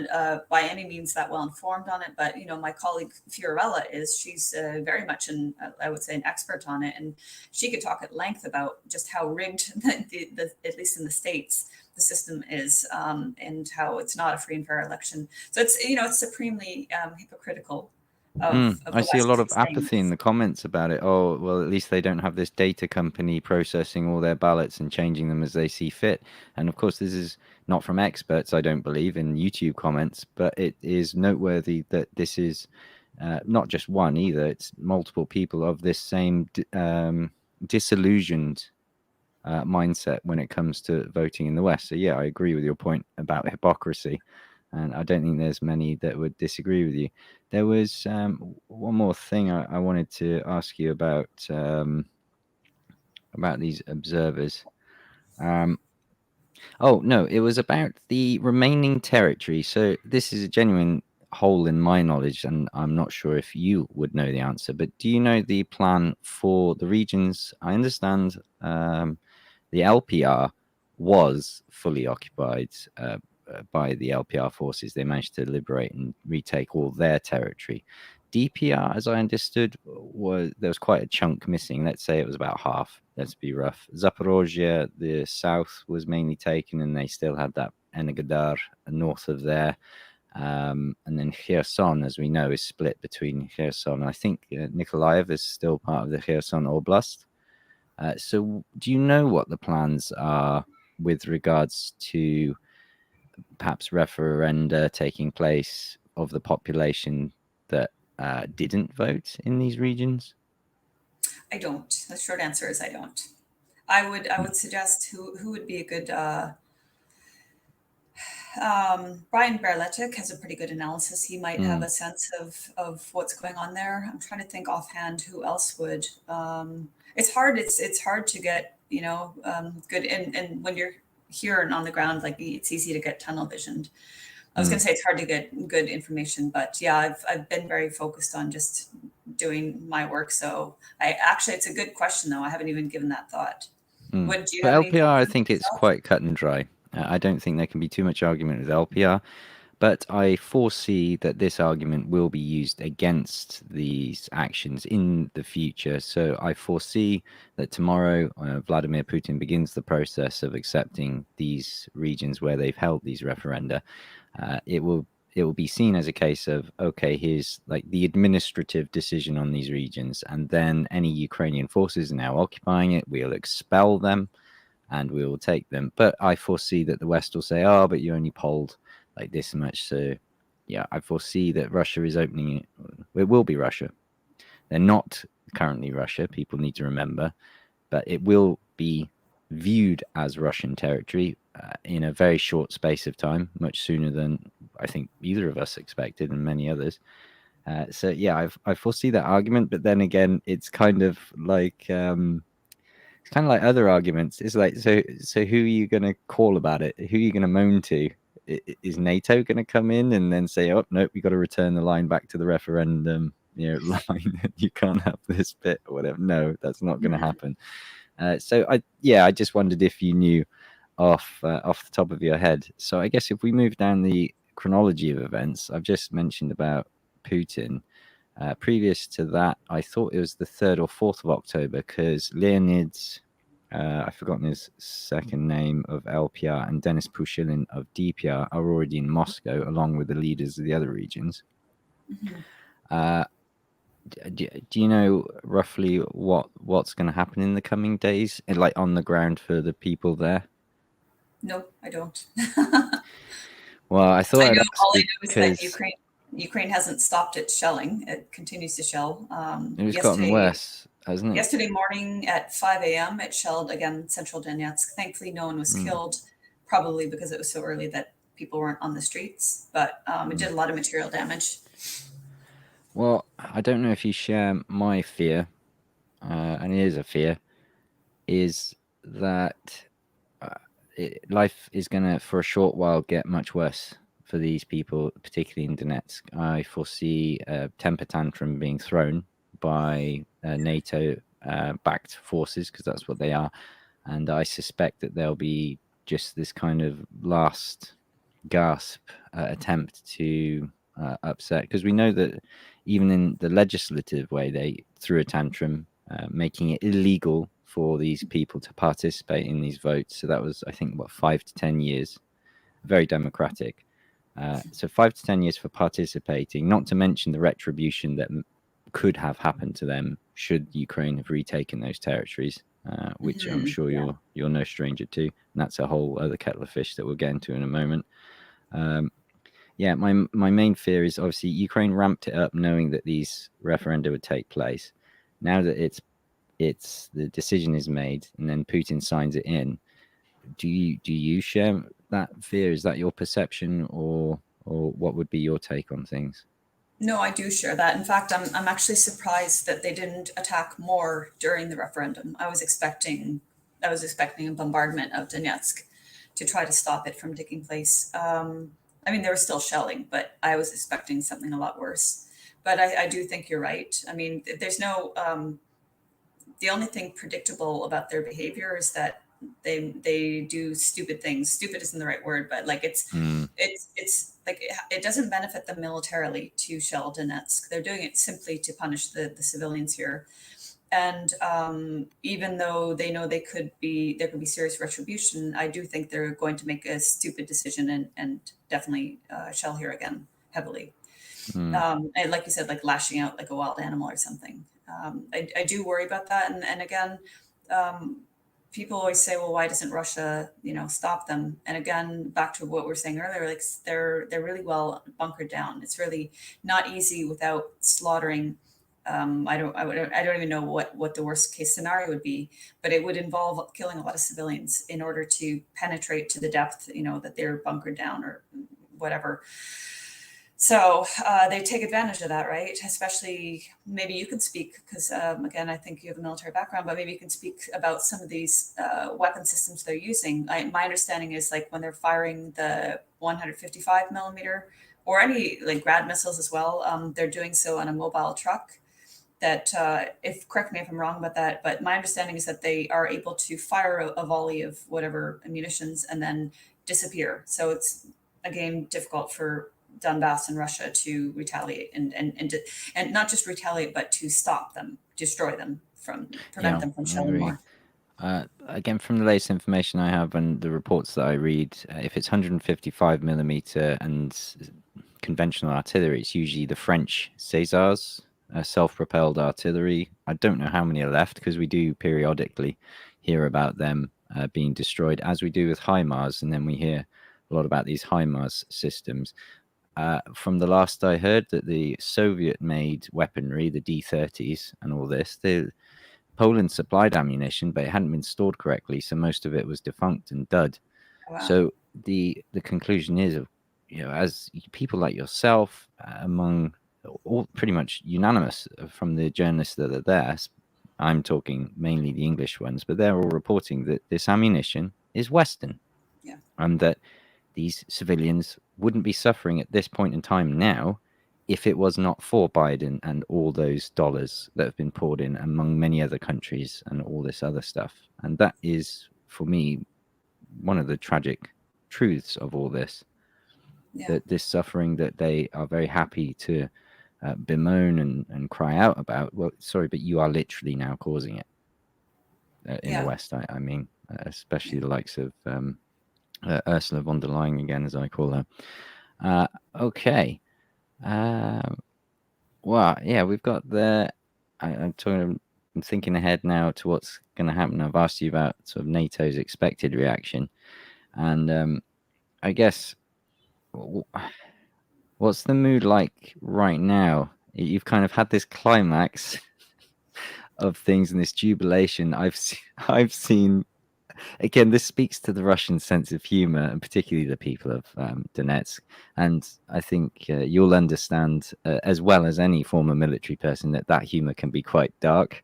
by any means that well informed on it, but my colleague Fiorella is. She's very much I would say, an expert on it, and she could talk at length about just how rigged, at least in the States, the system is, and how it's not a free and fair election. So it's supremely hypocritical of I the see a West lot to be of saying apathy in this. the comments about it. Oh, well, at least they don't have this data company processing all their ballots and changing them as they see fit. And of course, this is not from experts, I don't believe, in YouTube comments, but it is noteworthy that this is not just one either. It's multiple people of this same disillusioned mindset when it comes to voting in the West. So, yeah, I agree with your point about hypocrisy. And I don't think there's many that would disagree with you. There was one more thing I wanted to ask you about these observers. Um, oh no, it was about the remaining territory. So this is a genuine hole in my knowledge, and I'm not sure if you would know the answer. But do you know the plan for the regions? I understand the LPR was fully occupied by the LPR forces. They managed to liberate and retake all their territory. DPR, as I understood, there was quite a chunk missing. Let's say it was about half. Let's be rough. Zaporozhye, the south, was mainly taken, and they still had that Energodar north of there. And then Kherson, as we know, is split between Kherson. I think Nikolaev is still part of the Kherson Oblast. So, do you know what the plans are with regards to perhaps referenda taking place of the population that didn't vote in these regions? I don't. The short answer is I don't. I would suggest who would be a good, Brian Bartlett has a pretty good analysis. He might have Mm, a sense of what's going on there. I'm trying to think offhand who else would. It's hard. It's hard to get good, and when you're here and on the ground, like, it's easy to get tunnel visioned. I was going mm. to say it's hard to get good information, but yeah, I've been very focused on just doing my work. So it's a good question though. I haven't even given that thought. Mm. Would do you For have any LPR, thoughts I on that think it's yourself? quite cut and dry. I don't think there can be too much argument with LPR, but I foresee that this argument will be used against these actions in the future. So I foresee that tomorrow Vladimir Putin begins the process of accepting these regions where they've held these referenda. It will be seen as a case of, okay, here's like the administrative decision on these regions, and then any Ukrainian forces are now occupying it, we'll expel them. and we will take them. But I foresee that the West will say, oh, but you only polled like this much. So, yeah, I foresee that Russia is opening it. It will be Russia. They're not currently Russia, people need to remember, but it will be viewed as Russian territory in a very short space of time, much sooner than I think either of us expected and many others. So yeah, I foresee that argument, but then again, it's kind of like other arguments. It's like, so who are you going to call about it? Who are you going to moan to? Is NATO going to come in and then say, oh nope, we got to return the line back to the referendum, line? You can't have this bit or whatever. No, that's not going to happen. So I just wondered if you knew off the top of your head. So I guess if we move down the chronology of events, I've just mentioned about Putin. Previous to that, I thought it was the 3rd or 4th of October, because Leonid's, I've forgotten his second name, of LPR, and Denis Pushilin of DPR are already in Moscow, along with the leaders of the other regions. Do you know roughly what's going to happen in the coming days, like on the ground for the people there? No, I don't. Well, I thought I'd ask all I know is that because Ukraine hasn't stopped its shelling. It continues to shell. it's gotten worse, hasn't it? Yesterday morning at 5 a.m., it shelled again central Donetsk. Thankfully, no one was killed, probably because it was so early that people weren't on the streets, but it did a lot of material damage. Well, I don't know if you share my fear, and it is a fear, is that life is going to, for a short while, get much worse for these people, particularly in Donetsk. I foresee a temper tantrum being thrown by NATO-backed forces, because that's what they are. And I suspect that there'll be just this kind of last gasp attempt to upset, because we know that even in the legislative way, they threw a tantrum, making it illegal for these people to participate in these votes. So that was, I think, 5 to 10 years, very democratic. So 5 to 10 years for participating, not to mention the retribution that could have happened to them should Ukraine have retaken those territories, which I'm sure you're no stranger to. And that's a whole other kettle of fish that we'll get into in a moment. My main fear is obviously Ukraine ramped it up knowing that these referenda would take place. Now that the decision is made and then Putin signs it in, do you share that fear? Is that your perception, or what would be your take on things? No, I do share that. In fact, I'm actually surprised that they didn't attack more during the referendum. I was expecting a bombardment of Donetsk to try to stop it from taking place. I mean, they were still shelling, but I was expecting something a lot worse. But I do think you're right. I mean, there's no the only thing predictable about their behavior is that they do stupid things. Stupid isn't the right word, but like it's like it doesn't benefit them militarily to shell Donetsk. They're doing it simply to punish the civilians here. And even though they know there could be serious retribution, I do think they're going to make a stupid decision and definitely shell here again heavily. And like you said, like lashing out like a wild animal or something. I do worry about that. And again, people always say, well, why doesn't Russia, stop them? And again, back to what we were saying earlier, like they're really well bunkered down. It's really not easy without slaughtering. I don't even know what the worst case scenario would be, but it would involve killing a lot of civilians in order to penetrate to the depth, that they're bunkered down or whatever. So they take advantage of that, right? Especially, maybe you can speak, because again, I think you have a military background, but maybe you can speak about some of these weapon systems they're using. My understanding is like when they're firing the 155 millimeter or any like Grad missiles as well, they're doing so on a mobile truck. That correct me if I'm wrong about that, but my understanding is that they are able to fire a volley of whatever munitions and then disappear. So it's again difficult for Donbass and Russia to retaliate and not just retaliate, but to stop them, destroy them, prevent them from shelling more. Again, from the latest information I have and the reports that I read, if it's 155 millimeter and conventional artillery, it's usually the French Césars, self-propelled artillery. I don't know how many are left, because we do periodically hear about them being destroyed, as we do with HIMARS, and then we hear a lot about these HIMARS systems. From the last I heard, that the Soviet-made weaponry, the D-30s and all this, Poland supplied ammunition, but it hadn't been stored correctly, so most of it was defunct and dud. Wow. So the conclusion is, as people like yourself, among all pretty much unanimous from the journalists that are there, I'm talking mainly the English ones, but they're all reporting that this ammunition is Western, and that these civilians wouldn't be suffering at this point in time now if it was not for Biden and all those dollars that have been poured in among many other countries and all this other stuff. And that is, for me, one of the tragic truths of all this, that this suffering that they are very happy to bemoan and cry out about, well, sorry, but you are literally now causing it in the West. I mean, especially the likes of Ursula von der Leyen, again, as I call her. Okay. Well, yeah, we've got the. I'm thinking ahead now to what's going to happen. I've asked you about sort of NATO's expected reaction, and I guess what's the mood like right now? You've kind of had this climax of things and this jubilation. I've seen. Again, this speaks to the Russian sense of humor, and particularly the people of Donetsk. And I think you'll understand, as well as any former military person, that humor can be quite dark.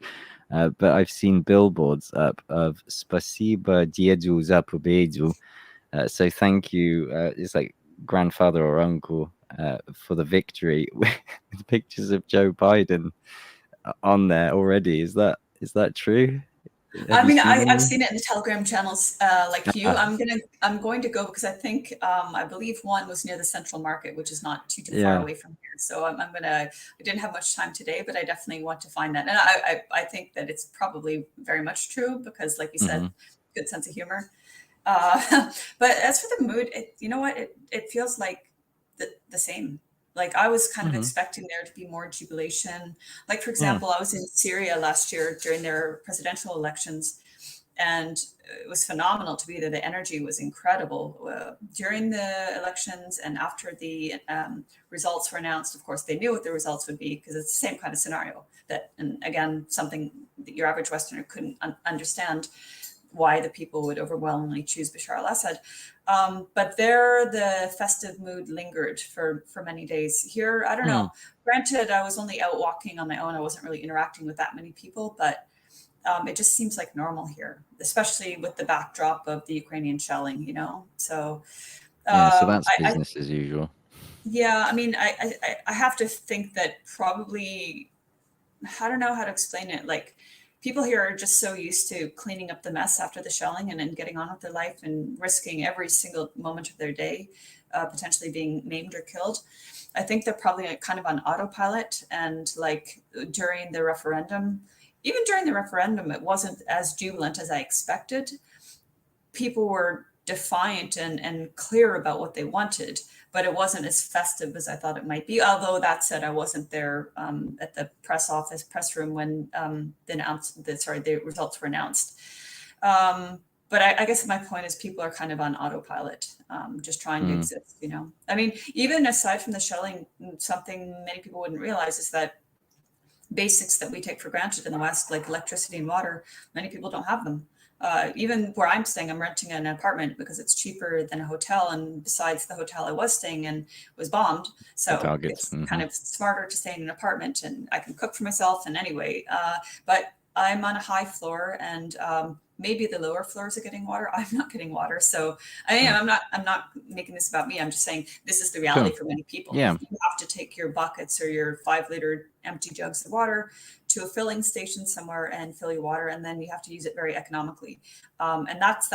But I've seen billboards up of "Spasibo Diedu za pobiedu," so thank you. It's like grandfather or uncle for the victory, with pictures of Joe Biden on there already. Is that true? I mean, I've seen it in the Telegram channels, like you. I'm going to go because I think I believe one was near the Central Market, which is not too far away from here. So I'm gonna. I didn't have much time today, but I definitely want to find that, and I think that it's probably very much true because, like you said, good sense of humor. But as for the mood, you know what? It feels like the same. Like I was kind of expecting there to be more jubilation. Like, for example, I was in Syria last year during their presidential elections, and it was phenomenal to be there. The energy was incredible during the elections and after the results were announced. Of course, they knew what the results would be because it's the same kind of scenario that, and again, something that your average Westerner couldn't understand, why the people would overwhelmingly choose Bashar al-Assad. But there, the festive mood lingered for many days. Here, I don't know. Granted, I was only out walking on my own. I wasn't really interacting with that many people, but it just seems like normal here, especially with the backdrop of the Ukrainian shelling, So, so that's business as usual. Yeah, I mean, I have to think that probably, I don't know how to explain it. Like, people here are just so used to cleaning up the mess after the shelling and then getting on with their life and risking every single moment of their day, potentially being maimed or killed. I think they're probably kind of on autopilot. And like during the referendum, even during the referendum, it wasn't as jubilant as I expected. People were defiant and clear about what they wanted, but it wasn't as festive as I thought it might be. Although that said, I wasn't there at the press room when the results were announced. But I guess my point is people are kind of on autopilot, just trying to exist, I mean, even aside from the shelling, something many people wouldn't realize is that basics that we take for granted in the West, like electricity and water, many people don't have them. Even where I'm staying, I'm renting an apartment because it's cheaper than a hotel. And besides, the hotel I was staying in was bombed. So it's kind of smarter to stay in an apartment, and I can cook for myself. And anyway, but I'm on a high floor, and maybe the lower floors are getting water. I'm not getting water. So I'm not making this about me. I'm just saying this is the reality for many people. Yeah. You have to take your buckets or your 5-liter empty jugs of water to a filling station somewhere and fill your water, and then you have to use it very economically. And that's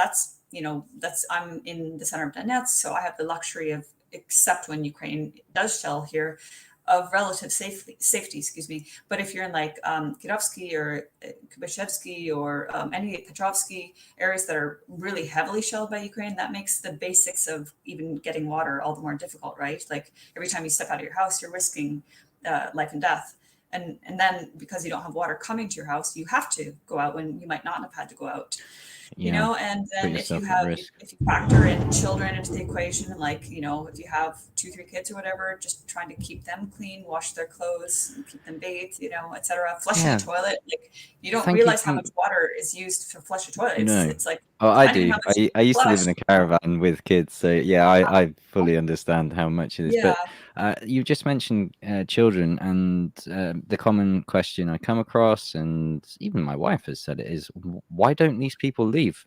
I'm in the center of Donetsk, so I have the luxury of, except when Ukraine does shell here, of relative safety, excuse me. But if you're in like Kirovsky or Kubashevsky or any Petrovsky areas that are really heavily shelled by Ukraine, that makes the basics of even getting water all the more difficult, right? Like every time you step out of your house, you're risking life and death. And then because you don't have water coming to your house, you have to go out when you might not have had to go out. Yeah. And Put then yourself at risk. if you factor in children into the equation, like, if you have 2 3 kids or whatever, just trying to keep them clean, wash their clothes and keep them bathed, etc., flushing a Yeah. toilet, like, you don't Thank you realize how for much water is used to flush a toilet. no. It's like, Oh, I depending on do. how much you I used to live flush. in a caravan with kids, so yeah, I fully understand how much it is. Yeah. But you just mentioned children, and the common question I come across, and even my wife has said it, is why don't these people leave?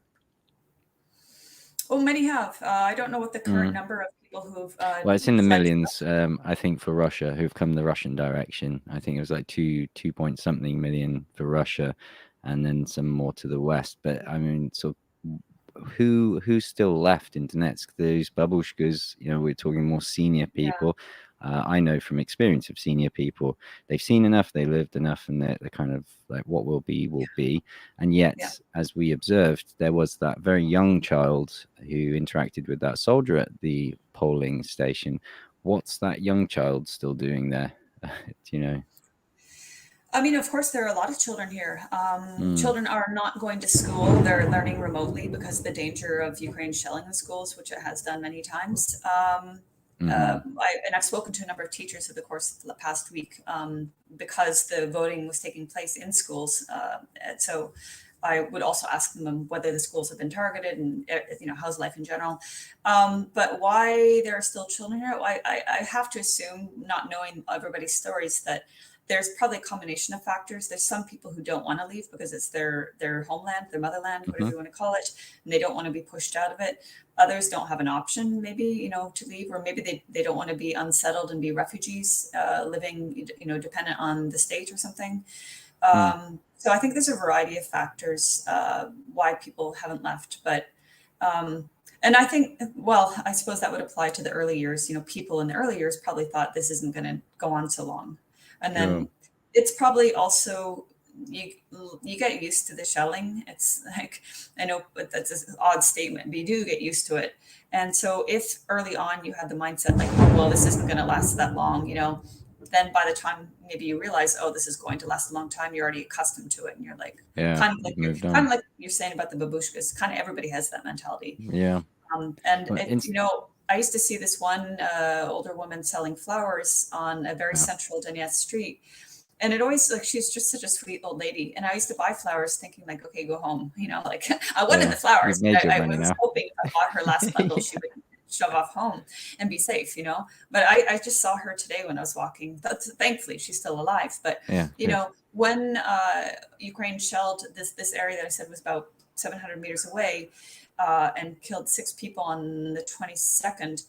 Well, many have. I don't know what the current Mm. number of people who've Well, it's in the fled. millions, I think, for Russia, who've come the Russian direction. I think it was like two point something million for Russia, and then some more to the west. But I mean, sort of, who's still left in Donetsk? Those babushkas, we're talking more senior Yeah. people. I know from experience of senior people, they've seen enough, they lived enough, and they're kind of like, what will be, will be. And Yeah. yet, as we observed, there was that very young child who interacted with that soldier at the polling station. What's that young child still doing there? Do you know? I mean, of course, there are a lot of children here. Mm, Children are not going to school. They're learning remotely because of the danger of Ukraine shelling the schools, which it has done many times. hmm. I've spoken to a number of teachers over the course of the past week, because the voting was taking place in schools. And so I would also ask them whether the schools have been targeted and, how's life in general. But why there are still children here? I have to assume, not knowing everybody's stories, that there's probably a combination of factors. There's some people who don't want to leave because it's their homeland, their motherland, whatever Hmm. you want to call it, and they don't want to be pushed out of it. Others don't have an option, maybe, to leave, or maybe they don't want to be unsettled and be refugees, living, dependent on the state or something. Mm. So I think there's a variety of factors why people haven't left. But and I think, well, I suppose that would apply to the early years. People in the early years probably thought this isn't going to go on so long. And Sure. then it's probably also, you you get used to the shelling. It's like, I know, but that's an odd statement, but you do get used to it. And so if early on you had the mindset like, oh, well, this isn't going to last that long, then by the time maybe you realize, oh, this is going to last a long time, you're already accustomed to it, and you're like, Yeah, you've moved on. like you're saying about the babushkas. Kind of everybody has that mentality. Yeah. And Well, I used to see this one older woman selling flowers on a very wow. central Donetsk street. And it always, like, she's just such a sweet old lady. And I used to buy flowers thinking like, okay, go home. Like, I wanted Yeah, the flowers, you've but made your I money was now. hoping if I bought her last bundle, she Yeah, would shove off home and be safe. But I just saw her today when I was walking. Thankfully, she's still alive. But, yeah, good. when Ukraine shelled this area that I said was about 700 meters away, and killed 6 people on the 22nd.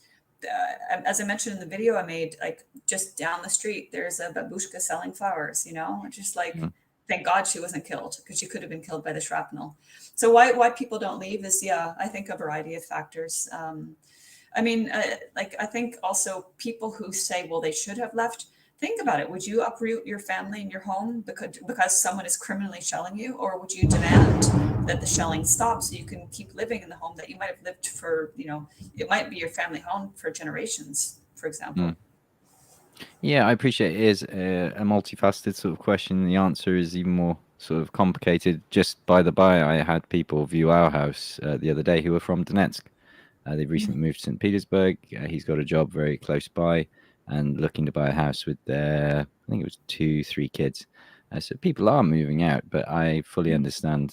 As I mentioned in the video I made, like, just down the street, there's a babushka selling flowers, just like, Mm. thank God she wasn't killed, because she could have been killed by the shrapnel. So why people don't leave is, yeah, I think a variety of factors. I mean, like, I think also people who say, well, they should have left. Think about it. Would you uproot your family and your home because someone is criminally shelling you, or would you demand that the shelling stops so you can keep living in the home that you might have lived for? It might be your family home for generations, for Mm. example. Yeah, I appreciate it is a multifaceted sort of question. The answer is even more sort of complicated. Just by the by, I had people view our house the other day who were from Donetsk. They've Mhm. recently moved to St. Petersburg. He's got a job very close by and looking to buy a house with their, I think it was 2, 3 kids. So people are moving out, but I fully understand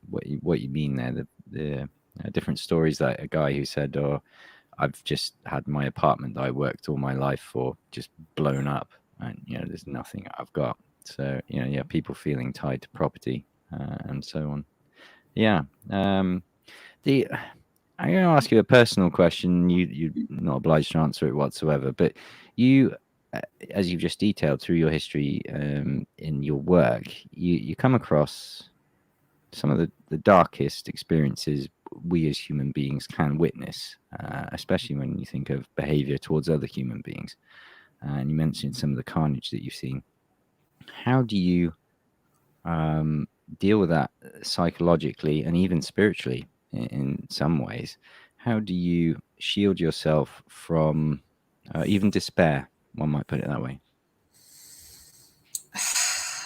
what you mean there. The different stories, like a guy who said, "Oh, I've just had my apartment that I worked all my life for just blown up, and there's nothing I've got." So yeah, people feeling tied to property and so on. Yeah. The I'm going to ask you a personal question. You're not obliged to answer it whatsoever, but you, as you've just detailed through your history in your work, you come across some of the darkest experiences we as human beings can witness, especially when you think of behavior towards other human beings. And you mentioned some of the carnage that you've seen. How do you deal with that psychologically and even spiritually in some ways? How do you shield yourself from even despair? One might put it that way.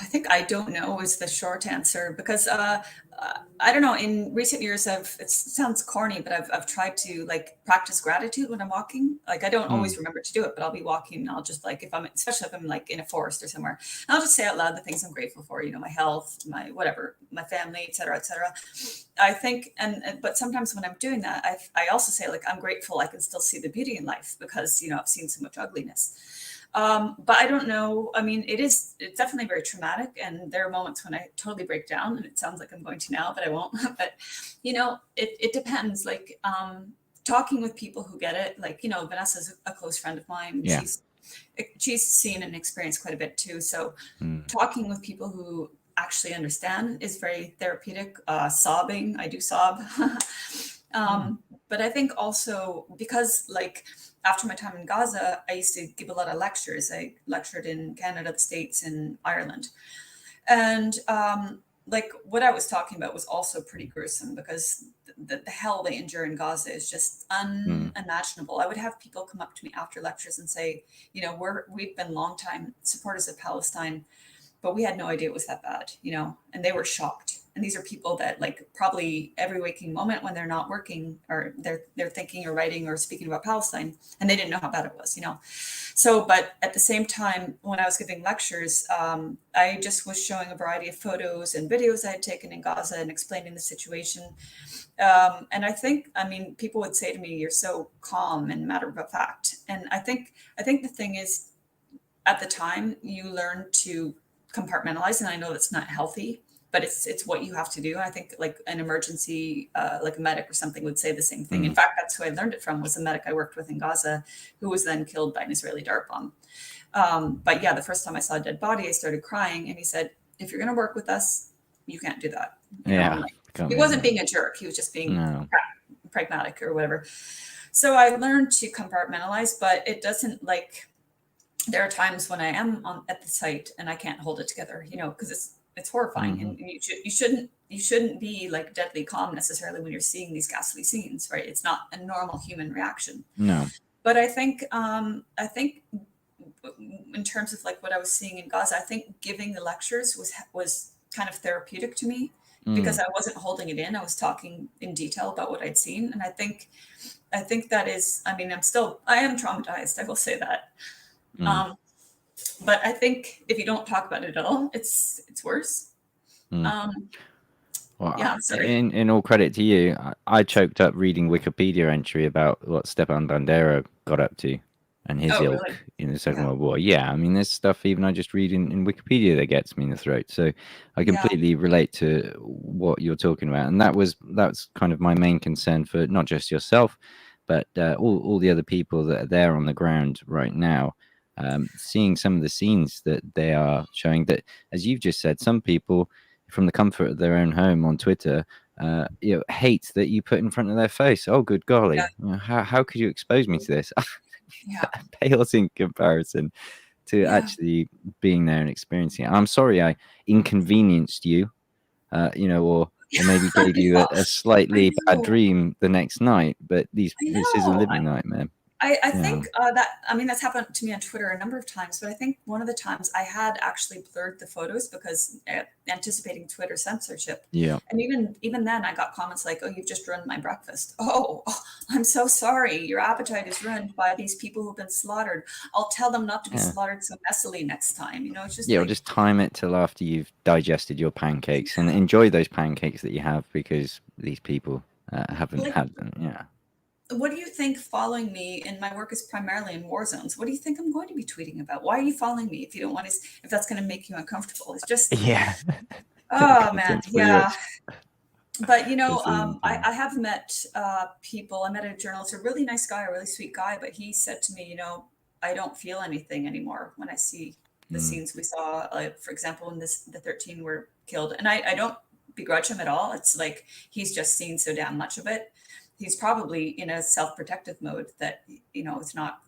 I think I don't know is the short answer because I don't know. In recent years, it sounds corny, but I've tried to like practice gratitude when I'm walking. Like I don't Mm, always remember to do it, but I'll be walking and I'll just like if I'm especially if I'm like in a forest or somewhere, I'll just say out loud the things I'm grateful for. You know, my health, my whatever, my family, etc., etc. I think, but sometimes when I'm doing that, I also say like I'm grateful I can still see the beauty in life because you know I've seen so much ugliness. But I don't know. I mean, it's definitely very traumatic. And there are moments when I totally break down and it sounds like I'm going to now, but I won't. But, you know, it depends. Like talking with people who get it, like, you know, Vanessa's a close friend of mine. yeah. She's seen and experienced quite a bit too. So Mm, talking with people who actually understand is very therapeutic. Sobbing, I do sob. mm, But I think also because like after my time in Gaza, I used to give a lot of lectures. I lectured in Canada, the States, and Ireland. And like what I was talking about was also pretty gruesome because the hell they endure in Gaza is just mm, unimaginable. I would have people come up to me after lectures and say, you know, we've been longtime supporters of Palestine, but we had no idea it was that bad, you know, and they were shocked. And these are people that like probably every waking moment when they're not working or they're thinking or writing or speaking about Palestine, and they didn't know how bad it was, you know. So, but at the same time, when I was giving lectures, I just was showing a variety of photos and videos I had taken in Gaza and explaining the situation. And I think, I mean, people would say to me, "You're so calm and matter of fact." And I think the thing is, at the time you learn to compartmentalize, and I know that's not healthy, but it's what you have to do. I think like an emergency like a medic or something would say the same thing. In mm. fact, that's who I learned it from, was a medic I worked with in Gaza who was then killed by an Israeli dart bomb. But yeah, the first time I saw a dead body I started crying, and he said, if you're going to work with us, you can't do that, you know. And Yeah. like Can't he be doing wasn't that. being a jerk, he was just being No. pragmatic or whatever. So I learned to compartmentalize, but it doesn't like, there are times when I am at the site and I can't hold it together, you know, because it's horrifying, Hmm. and you shouldn't be like deadly calm necessarily when you're seeing these ghastly scenes, right? It's not a normal human reaction. No. But I think in terms of like what I was seeing in Gaza, I think giving the lectures was kind of therapeutic to me because Mm, I wasn't holding it in. I was talking in detail about what I'd seen, and I think that is. I mean, I am traumatized. I will say that. mm, Um, but I think if you don't talk about it at all, it's worse. mm. Um, Well, yeah, sorry. in all credit to you, I choked up reading Wikipedia entry about what Stepan Bandera got up to and his Oh, really? ilk in the Second Yeah, World War. Yeah, I mean, there's stuff even I just read in Wikipedia that gets me in the throat. So I yeah, completely relate to what you're talking about, and that's kind of my main concern for not just yourself, but all the other people that are there on the ground right now. Seeing some of the scenes that they are showing, that, as you've just said, some people from the comfort of their own home on Twitter, hate that you put in front of their face. Oh, good yeah, golly! How could you expose me to this? yeah, Pales in comparison to yeah, actually being there and experiencing it. I'm sorry I inconvenienced you, or maybe gave you yeah. a I slightly bad know, dream the next night. But I this is a know. living nightmare. I Yeah, think I mean, that's happened to me on Twitter a number of times, but I think one of the times I had actually blurred the photos because anticipating Twitter censorship. yeah, And even then, I got comments like, "Oh, you've just ruined my breakfast." Oh, I'm so sorry. Your appetite is ruined by these people who've been slaughtered. I'll tell them not to be yeah. slaughtered so messily next time. You know, it's just Yeah, or like, just time it till after you've digested your pancakes and enjoy those pancakes that you have because these people haven't like had them. Yeah. what do you think following me, and my work is primarily in war zones, what do you think I'm going to be tweeting about? Why are you following me if you don't want to, if that's going to make you uncomfortable? It's just, Yeah. oh man, Content's pretty yeah. much But you the know, same thing. I have met people. I met a journalist, a really nice guy, a really sweet guy, but he said to me, you know, I don't feel anything anymore when I see the Mm. scenes we saw. Like, for example, when the 13 were killed, and I don't begrudge him at all. It's like he's just seen so damn much of it. He's probably in a self-protective mode that, you know, it's not.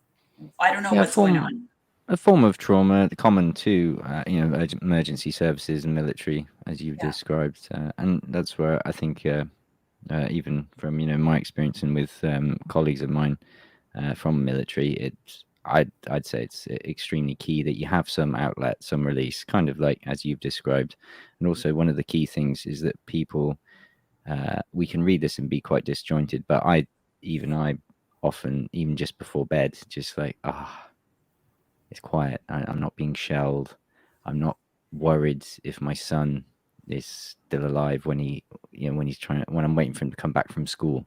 I don't know Yeah, what's going on. a form of trauma common to emergency services and military, as you've Yeah, described, and that's where I think even from my experience and with colleagues of mine from military, it's I'd say it's extremely key that you have some outlet, some release, kind of like as you've described. And also one of the key things is that people, we can read this and be quite disjointed, but I often, even just before bed, just like, it's quiet. I'm not being shelled. I'm not worried if my son is still alive when when I'm waiting for him to come back from school.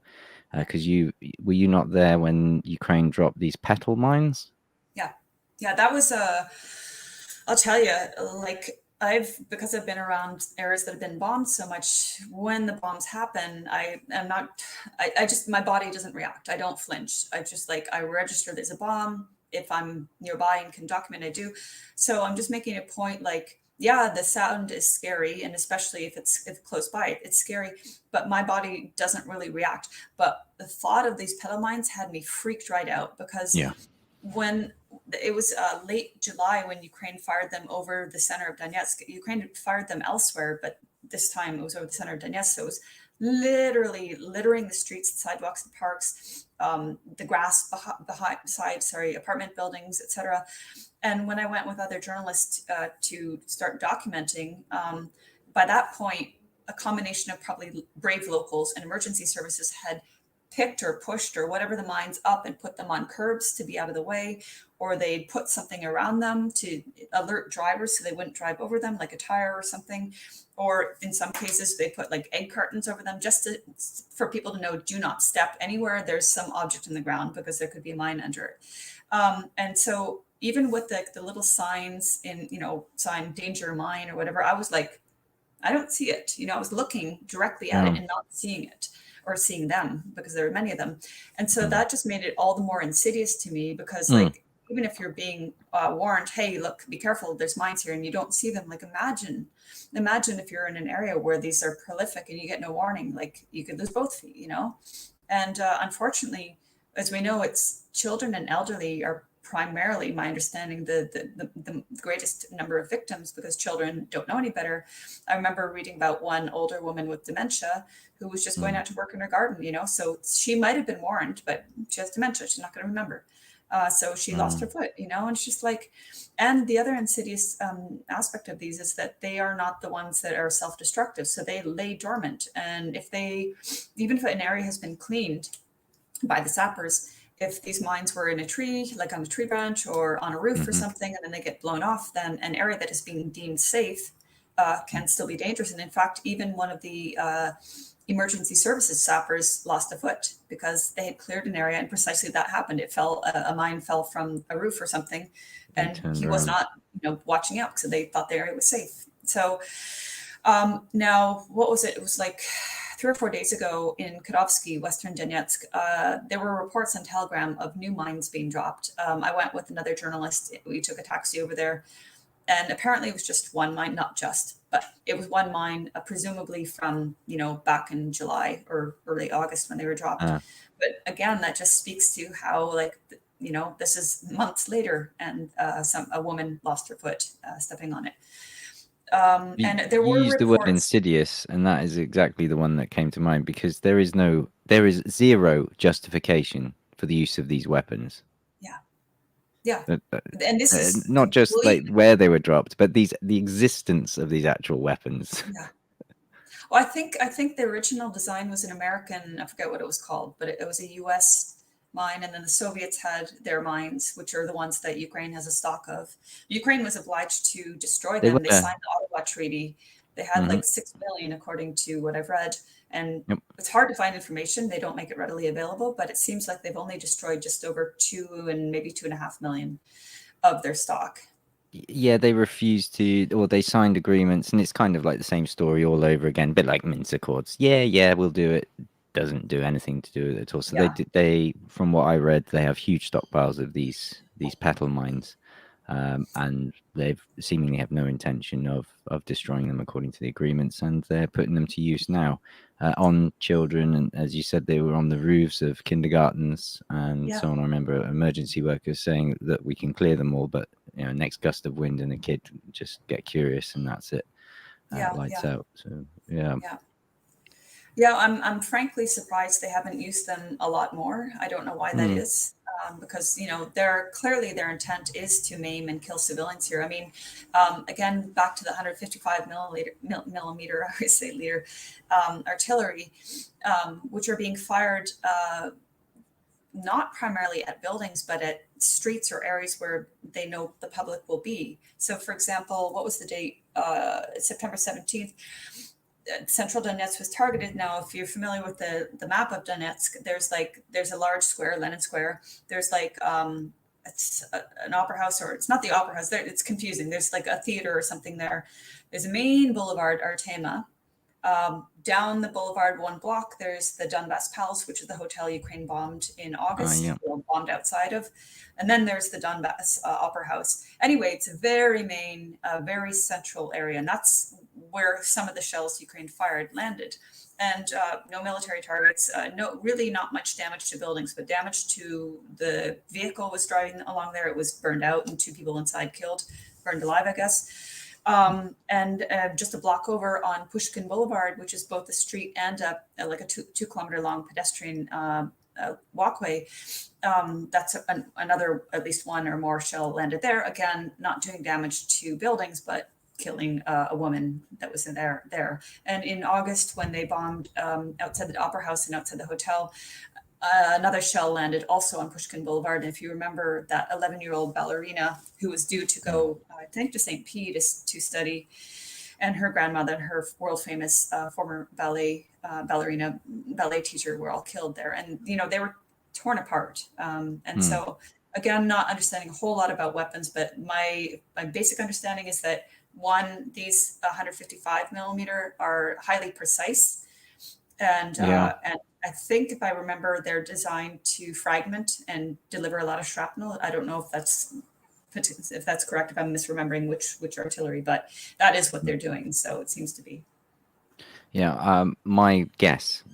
Because were you not there when Ukraine dropped these petal mines? Yeah, that was I'll tell you, like because I've been around areas that have been bombed so much, when the bombs happen, I just, my body doesn't react. I don't flinch. I just, like, I register there's a bomb. If I'm nearby and can document, I do. So I'm just making a point, like, yeah, the sound is scary, and especially if close by, it's scary, but my body doesn't really react. But the thought of these pedal mines had me freaked right out, because Yeah. when it was late July when Ukraine fired them over the center of Donetsk. Ukraine fired them elsewhere, but this time it was over the center of Donetsk. So it was literally littering the streets and sidewalks and parks, the grass beside apartment buildings, etc. And when I went with other journalists to start documenting, by that point, a combination of probably brave locals and emergency services had picked or pushed or whatever the mines up and put them on curbs to be out of the way, or they'd put something around them to alert drivers so they wouldn't drive over them, like a tire or something. Or in some cases, they put like egg cartons over them for people to know, do not step anywhere there's some object in the ground, because there could be a mine under it. And so even with the little signs sign danger mine or whatever, I was like, I don't see it. I was looking directly at it Yeah. and not seeing it, or seeing them, because there were many of them. And so Mm. that just made it all the more insidious to me, because Mm. like, even if you're being warned, hey, look, be careful, there's mines here, and you don't see them, like, imagine if you're in an area where these are prolific and you get no warning, like, you could lose both feet. And unfortunately, as we know, it's children and elderly are primarily, my understanding, the greatest number of victims, because children don't know any better. I remember reading about one older woman with dementia who was just going Mm. out to work in her garden. So she might have been warned, but she has dementia. She's not going to remember. So she lost her Mm. foot. And it's just like, and the other insidious aspect of these is that they are not the ones that are self-destructive. So they lay dormant. And even if an area has been cleaned by the sappers, if these mines were in a tree, like on a tree branch or on a roof or Mhm. something, and then they get blown off, then an area that is being deemed safe can still be dangerous. And in fact, even one of the emergency services sappers lost a foot because they had cleared an area and precisely that happened. A mine fell from a roof or something, They and turned he was around. not, watching out, so they thought the area was safe. So now, what was it? It was like 3 or 4 days ago in Kadovsky, Western Donetsk. There were reports on Telegram of new mines being dropped. I went with another journalist. We took a taxi over there, and apparently it was just one mine, not just, but it was one mine, presumably from back in July or early August when they were dropped. Uh, But again, that just speaks to how, like, this is months later, and a woman lost her foot stepping on it. you And there were used the word reports. insidious, and that is exactly the one that came to mind because there is zero justification for the use of these weapons. Yeah, yeah, Uh, uh, and this is Not just complete. like where they were dropped, but the existence of these actual weapons. Yeah. Well, I think the original design was an American. I forget what it was called, but it was a U.S. mine, and then the Soviets had their mines, which are the ones that Ukraine has a stock of. Ukraine was obliged to destroy They them. were. They signed the Ottawa Treaty. They had Mhm. like 6 million, according to what I've read, and Yep. it's hard to find information. They don't make it readily available, but it seems like they've only destroyed just over 2 and maybe 2.5 million of their stock. Yeah, they refused to, or they signed agreements, and it's kind of like the same story all over again, a bit like Minsk Accords. Yeah, we'll do it. Doesn't do anything to do with it at all. So Yeah, from what I read, they have huge stockpiles of these petal mines, and they've seemingly have no intention of destroying them according to the agreements, and they're putting them to use now on children. And as you said, they were on the roofs of kindergartens and yeah, so on. I remember emergency workers saying that we can clear them all, but next gust of wind and a kid just get curious, and that's it, yeah, lights yeah, out. So yeah. yeah. Yeah, I'm frankly surprised they haven't used them a lot more. I don't know why that Mm. is. because clearly their intent is to maim and kill civilians here. I mean, again, back to the 155 millimeter, I always say liter, artillery, which are being fired not primarily at buildings, but at streets or areas where they know the public will be. So, for example, what was the date? September 17th. Central Donetsk was targeted. Now, if you're familiar with the map of Donetsk, there's a large square, Lenin Square. There's it's an opera house, or it's not the opera house. It's confusing. There's like a theater or something there. There's a main boulevard, Artema. Down the boulevard, one block, there's the Donbass Palace, which is the hotel Ukraine bombed in August, Yeah. or bombed outside of. And then there's the Donbass Opera House. Anyway, it's a very main, very central area. And that's where some of the shells Ukraine fired landed. And no military targets, really not much damage to buildings, but damage to the vehicle was driving along there. It was burned out and 2 people inside killed, burned alive, I guess. And just a block over on Pushkin Boulevard, which is both a street and like a 2-kilometer long pedestrian walkway. That's another, at least one or more shell landed there. Again, not doing damage to buildings, but killing a woman that was in there. And in August, when they bombed outside the Opera House and outside the hotel, another shell landed also on Pushkin Boulevard. And if you remember that 11-year-old ballerina who was due to go, I think, to St. Pete to study, and her grandmother and her world famous former ballet teacher were all killed there. And, they were torn apart. So, again, not understanding a whole lot about weapons, but my basic understanding is that, one, these 155 millimeter are highly precise. And I think, if I remember, they're designed to fragment and deliver a lot of shrapnel. I don't know if that's correct, if I'm misremembering which artillery, but that is what they're doing. So it seems to be. Yeah, my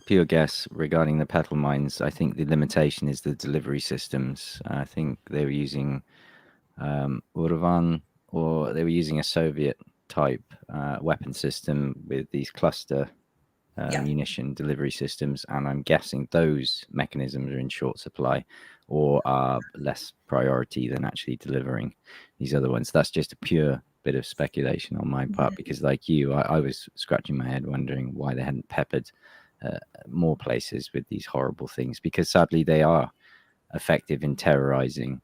pure guess regarding the petal mines, I think the limitation is the delivery systems. I think they were using Urvan, or they were using a Soviet type weapon system with these cluster munition delivery systems, and I'm guessing those mechanisms are in short supply or are less priority than actually delivering these other ones. That's just a pure bit of speculation on my part, because like you, I was scratching my head wondering why they hadn't peppered more places with these horrible things, because sadly they are effective in terrorizing.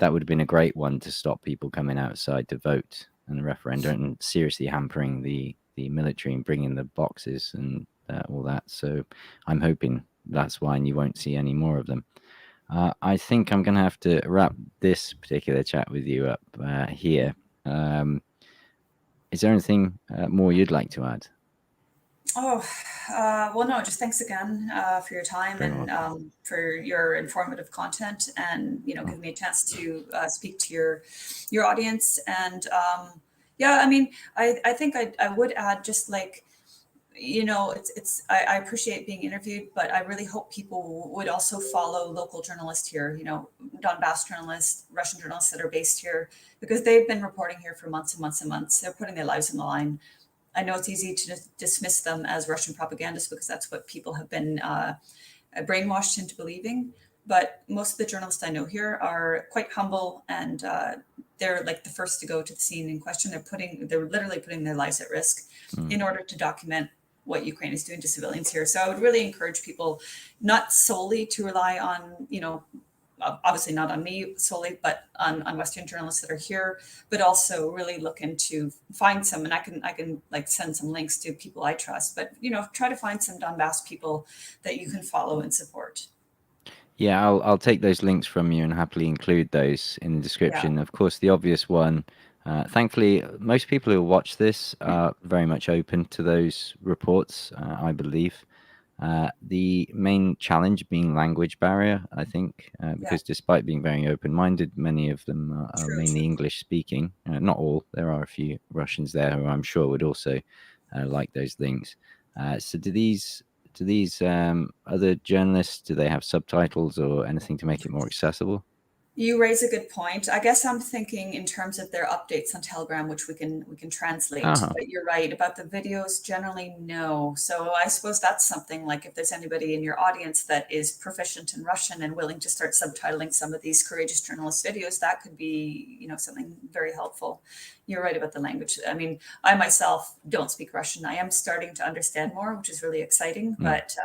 That would have been a great one to stop people coming outside to vote in the referendum, and seriously hampering the military and bringing the boxes and all that. So I'm hoping that's why, and you won't see any more of them. I think I'm going to have to wrap this particular chat with you up here. Is there anything more you'd like to add? Well, no, just thanks again for your time and for your informative content, and giving me a chance to speak to your audience. And I mean, I think I would add, just like, I appreciate being interviewed, but I really hope people would also follow local journalists here, Donbass journalists, Russian journalists that are based here, because they've been reporting here for months and months and months. They're putting their lives on the line. I know it's easy to dismiss them as Russian propagandists, because that's what people have been brainwashed into believing. But most of the journalists I know here are quite humble, and they're like the first to go to the scene in question. They're literally putting their lives at risk in order to document what Ukraine is doing to civilians here. So I would really encourage people not solely to rely on, obviously not on me solely, but on Western journalists that are here, but also really look into, find some, and I can like send some links to people I trust, but try to find some Donbass people that you can follow and support. Yeah, I'll take those links from you and happily include those in the description. Of course, the obvious one, thankfully, most people who watch this are very much open to those reports, I believe. The main challenge being language barrier, I think, because despite being very open-minded, many of them are mainly English speaking. Not all. There are a few Russians there who I'm sure would also like those links. So do these other journalists, do they have subtitles or anything to make it more accessible? You raise a good point. I guess I'm thinking in terms of their updates on Telegram, which we can translate. Uh-huh. But you're right about the videos. Generally, no. So I suppose that's something like if there's anybody in your audience that is proficient in Russian and willing to start subtitling some of these courageous journalist videos, that could be, something very helpful. You're right about the language. I mean, I myself don't speak Russian. I am starting to understand more, which is really exciting. Mm. But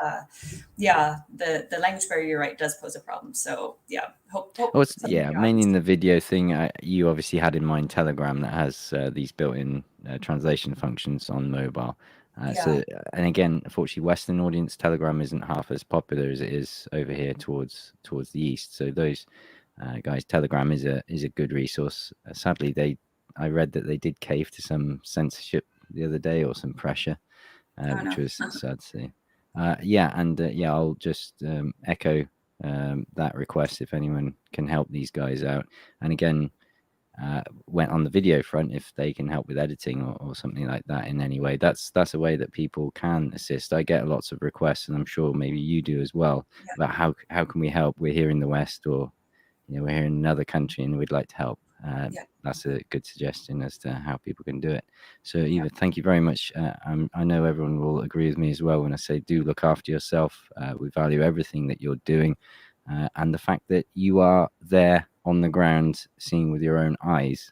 yeah, the language barrier, you're right, does pose a problem. So yeah, Oh, hope it's, some of yeah, your mainly audience in the can. video thing. You obviously had in mind Telegram that has these built-in translation functions on mobile. Yeah, And again, unfortunately, Western audience Telegram isn't half as popular as it is over here towards the east. So those guys, Telegram is a good resource. Sadly, I read that they did cave to some censorship the other day or some pressure, I don't which know. was sad to see. Yeah, and yeah, I'll just echo that request if anyone can help these guys out. And again, went on the video front, if they can help with editing or something like that in any way, that's a way that people can assist. I get lots of requests, and I'm sure maybe you do as well, Yeah, about how can we help. We're here in the West, or we're here in another country and we'd like to help. yeah, That's a good suggestion as to how people can do it. So yeah, Eva, thank you very much. I know everyone will agree with me as well when I say do look after yourself. We value everything that you're doing, and the fact that you are there on the ground seeing with your own eyes,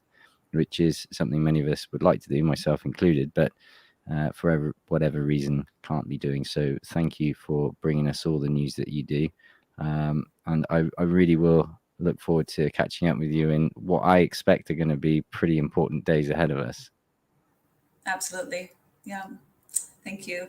which is something many of us would like to do, myself included, but for whatever reason can't be doing so. Thank you for bringing us all the news that you do, and I really will look forward to catching up with you in what I expect are going to be pretty important days ahead of us. absolutely. Yeah. Thank you.